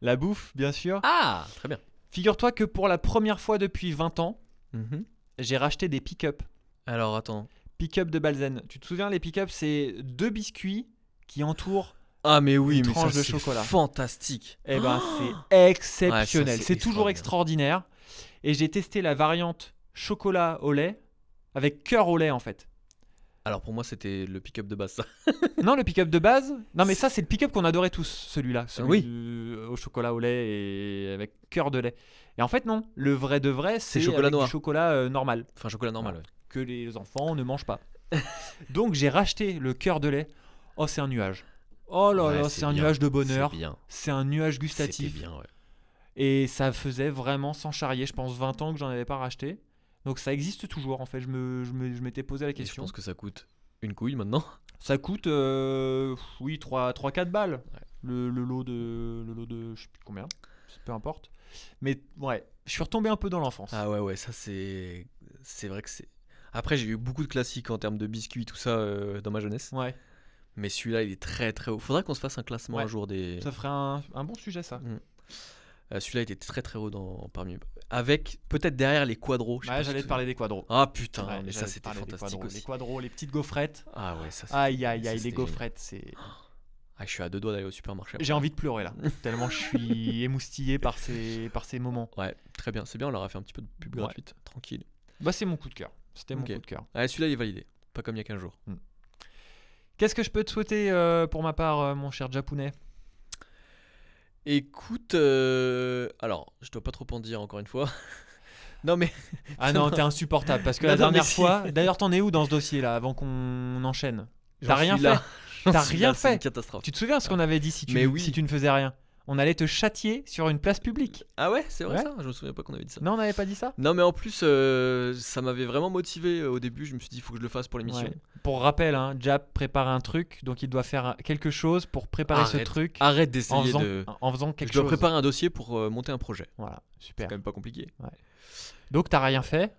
La bouffe, bien sûr. Ah, très bien. Figure-toi que pour la première fois depuis 20 ans, Mhm. j'ai racheté des pick-up. Alors attends. Pick-up de Balzen. Tu te souviens, les pick-up, c'est 2 biscuits qui entourent. Ah mais oui, Une mais tranche ça de c'est chocolat. fantastique. Eh ben, c'est exceptionnel. Ouais, ça, c'est toujours extraordinaire. Et j'ai testé la variante chocolat au lait avec cœur au lait en fait. Alors pour moi c'était le pick-up de base ça. Non, le pick-up de base. Non, mais ça, c'est le pick-up qu'on adorait tous, celui-là. Oui. Au chocolat au lait et avec cœur de lait. Et en fait, non. Le vrai de vrai, c'est chocolat avec noir. du chocolat normal Enfin chocolat normal. Ouais. que les enfants ne mangent pas. Donc, j'ai racheté le cœur de lait. Oh, c'est un nuage. Oh là Ouais, là, c'est c'est un bien. nuage de bonheur. C'est bien. C'est un nuage C'était gustatif. bien, ouais. Et ça faisait vraiment sans charrier, je pense 20 ans que j'en avais pas racheté. Donc ça existe toujours en fait, je m'étais posé la Et je question. pense que ça coûte une couille maintenant. Ça coûte oui 3-4 balles Ouais. le lot de je sais plus combien, peu importe. Mais ouais, je suis retombé un peu dans l'enfance. Ah ouais, ça c'est vrai que c'est. Après j'ai eu beaucoup de classiques en termes de biscuits tout ça dans ma jeunesse. Ouais, Mais celui-là il est très très haut. Faudrait qu'on se fasse un classement Ouais. un jour des. ça ferait un bon sujet ça. Celui-là était très très haut parmi. Avec peut-être derrière les quadros. je sais Ouais, pas si j'allais tu te parler des quadros. Ah putain, Ouais, mais ça j'allais te c'était parler des fantastique quadros. aussi. Les quadros, les petites gaufrettes. Ah ouais, ça c'était. Aïe aïe ça, aïe, les c'était gaufrettes, c'est. Ah, je suis à 2 doigts d'aller au supermarché. J'ai envie de pleurer là, tellement je suis émoustillé par ces moments. Ouais, très bien, c'est bien, on leur a fait un petit peu de pub Ouais. gratuite, tranquille. Bah c'est mon coup de cœur. C'était mon Ok. coup de cœur. Ah, celui-là il est validé, pas comme il y a 15 jours. Qu'est-ce que je peux te souhaiter pour ma part, mon cher Japonais? Écoute, alors, je dois pas trop en dire encore une fois. Non mais, Ah non, t'es insupportable parce que Non, la non, mais dernière si. fois. D'ailleurs, t'en es où dans ce dossier là avant qu'on enchaîne? T'as j'en rien suis fait. là. J'en T'as suis rien là, c'est fait. une catastrophe. Tu te souviens ce qu'on avait dit si Mais oui. si tu ne faisais rien? On allait te châtier sur une place publique. Ah ouais, c'est vrai Ouais. ça. Je me souviens pas qu'on avait dit ça. Non, on n'avait pas dit ça? Non mais en plus, ça m'avait vraiment motivé au début. Je me suis dit, il faut que je le fasse pour l'émission. Ouais. Pour rappel, hein, Jap prépare un truc, donc il doit faire quelque chose pour préparer ce Arrête. truc Arrête en d'essayer faisant, de. en faisant quelque Je dois chose. préparer un dossier pour monter un projet. Voilà, C'est super. quand même pas compliqué. Donc t'as rien fait,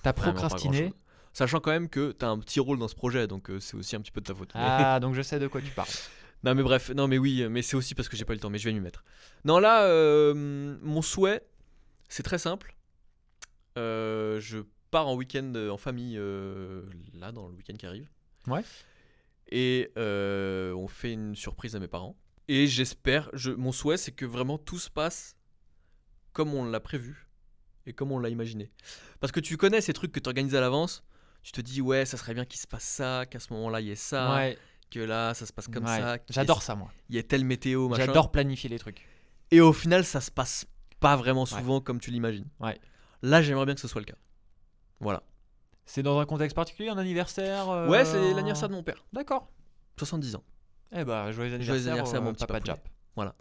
t'as Vraiment pas procrastiné. grand-chose. Sachant quand même que t'as un petit rôle dans ce projet, donc c'est aussi un petit peu de ta faute. Mais- Ah, donc je sais de quoi tu parles. Non mais bref, non mais oui, mais c'est aussi parce que j'ai pas eu le temps, mais je vais m'y mettre. Non là, mon souhait, c'est très simple. Je pars en week-end en famille, là dans le week-end qui arrive. Ouais. Et on fait une surprise à mes parents. Et j'espère, mon souhait c'est que vraiment tout se passe comme on l'a prévu et comme on l'a imaginé. Parce que tu connais ces trucs que tu organises à l'avance, tu te dis ouais ça serait bien qu'il se passe ça, qu'à ce moment-là il y ait ça, Ouais, que là ça se passe comme ouais. ça. J'adore ça moi. Il y a telle météo, machin. J'adore planifier les trucs. Et au final, ça se passe pas vraiment souvent comme tu l'imagines. Ouais. Là, j'aimerais bien que ce soit le cas. Voilà. C'est dans un contexte particulier, un anniversaire Ouais, c'est l'anniversaire de mon père. D'accord. 70 ans. Eh bah, joyeux Joyeux anniversaire, mon petit papa papounet. Jap.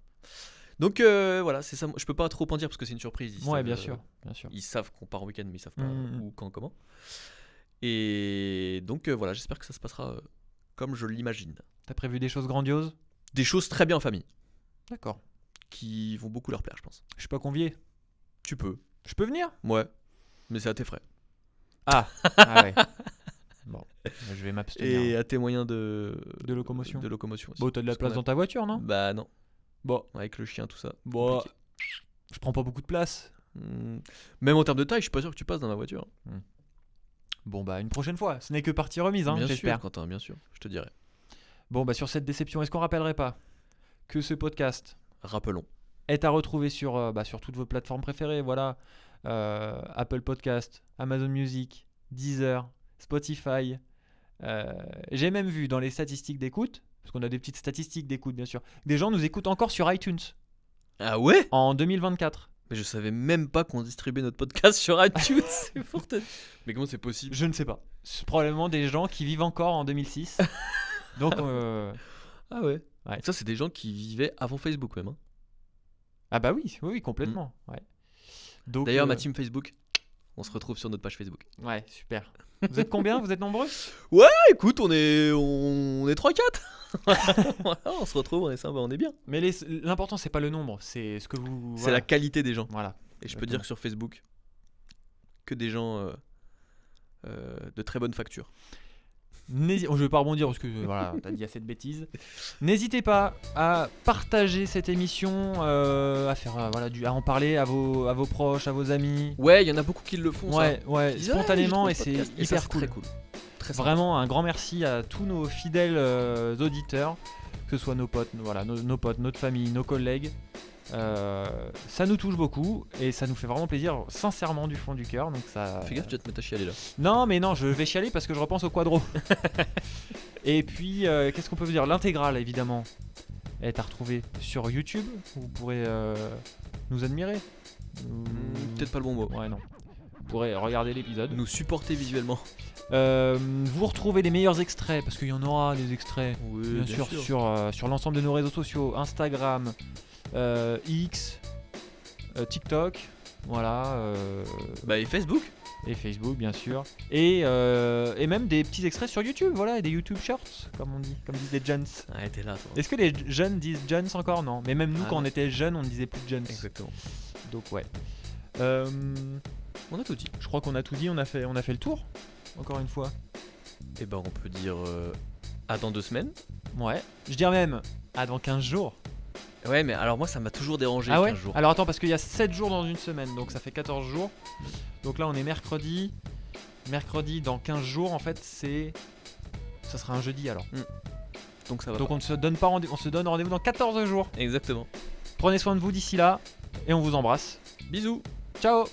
Donc voilà, c'est ça. Je peux pas trop en dire parce que c'est une surprise. Ils Ouais, savent, bien sûr, bien sûr. Ils savent qu'on part en week-end, mais ils savent pas Mhm. où, quand, comment. Et donc voilà, j'espère que ça se passera comme je l'imagine. T'as prévu des choses grandioses? Des choses très bien en famille, D'accord. qui vont beaucoup leur plaire, je pense. Je suis pas convié. Tu peux. Je peux venir? Ouais. Mais c'est à tes frais. Ah ouais. Bon, je vais m'abstenir. Et à tes moyens de locomotion. De locomotion aussi. Bon, t'as de la Parce place qu'on dans ta voiture, non? Bah non. Bon, Avec le chien, tout ça. bon, compliqué. je prends pas beaucoup de place. Même en termes de taille, je suis pas sûr que tu passes dans ma voiture. Bon, bah, une prochaine fois. Ce n'est que partie remise, hein, bien sûr, j'espère. Quentin, bien sûr. Je te dirai. Bon, bah, sur cette déception, est-ce qu'on rappellerait pas que ce podcast Rappelons. est à retrouver sur toutes vos plateformes préférées, voilà. Apple Podcast, Amazon Music, Deezer, Spotify. J'ai même vu dans les statistiques d'écoute parce qu'on a des petites statistiques d'écoute, bien sûr. Des gens nous écoutent encore sur iTunes Ah ouais? en 2024. Mais je savais même pas qu'on distribuait notre podcast sur iTunes. C'est fort. Mais comment c'est possible? Je ne sais pas. C'est probablement des gens qui vivent encore en 2006. Donc, Ah ouais. Ouais. Ça, c'est des gens qui vivaient avant Facebook même. Hein. ah bah oui, complètement. Ouais. Donc, D'ailleurs, ma team Facebook, on se retrouve sur notre page Facebook. Ouais, super. Vous êtes combien? Vous êtes nombreux? Ah, écoute, on est 3-4. Voilà, on se retrouve, on est sympa, on est bien. Mais l'important, c'est pas le nombre, c'est ce que vous. C'est voilà. la qualité des gens. Voilà. Et je peux dire que sur Facebook, que des gens de très bonne facture. Je vais pas rebondir parce que voilà, t'as dit assez de bêtises. N'hésitez pas à partager cette émission, à faire à en parler à vos proches, à vos amis. Ouais, il y en a beaucoup qui le font. Ouais, Ils disent, spontanément, j'ai et trouvé c'est ce podcast. Et ça, hyper cool. Très cool. Très sympa. Vraiment un grand merci à tous nos fidèles auditeurs, que ce soit nos potes, nos potes, notre famille, nos collègues. Ça nous touche beaucoup et ça nous fait vraiment plaisir, sincèrement, du fond du cœur. Donc ça. Fais gaffe, tu vas te mettre à chialer là. Non, je vais chialer parce que je repense au quadro. Et puis, qu'est-ce qu'on peut vous dire? L'intégrale, évidemment, est à retrouver sur YouTube. Vous pourrez nous admirer. Peut-être pas le bon mot. Ouais, non. Vous pourrez regarder l'épisode. Nous supporter visuellement. Vous retrouvez les meilleurs extraits, parce qu'il y en aura des extraits, Oui, bien sûr, sur l'ensemble de nos réseaux sociaux, Instagram, X, TikTok, voilà, Bah, et Facebook. et Facebook, bien sûr, et même des petits extraits sur YouTube, voilà, et des YouTube Shorts, comme disent les jeunes. Ah, t'es là, toi. Est-ce que les jeunes disent jeunes encore? Non, mais même nous, Ah, quand non. on était jeunes, on ne disait plus jeunes. Exactement. Donc ouais. On a tout dit. Je crois qu'on a tout dit, on a fait le tour, encore une fois. Et ben, on peut dire à dans 2 semaines. Ouais. Je dirais même à dans 15 jours. Ouais, mais alors moi, ça m'a toujours dérangé. Ah ouais 15 jours. Alors attends, parce qu'il y a 7 jours dans une semaine, donc ça fait 14 jours. Donc là, on est mercredi. Mercredi, dans 15 jours, en fait, ça sera un jeudi alors. Donc ça va. Donc on ne se donne pas on se donne rendez-vous dans 14 jours. Exactement. Prenez soin de vous d'ici là, et on vous embrasse. Bisous. Ciao.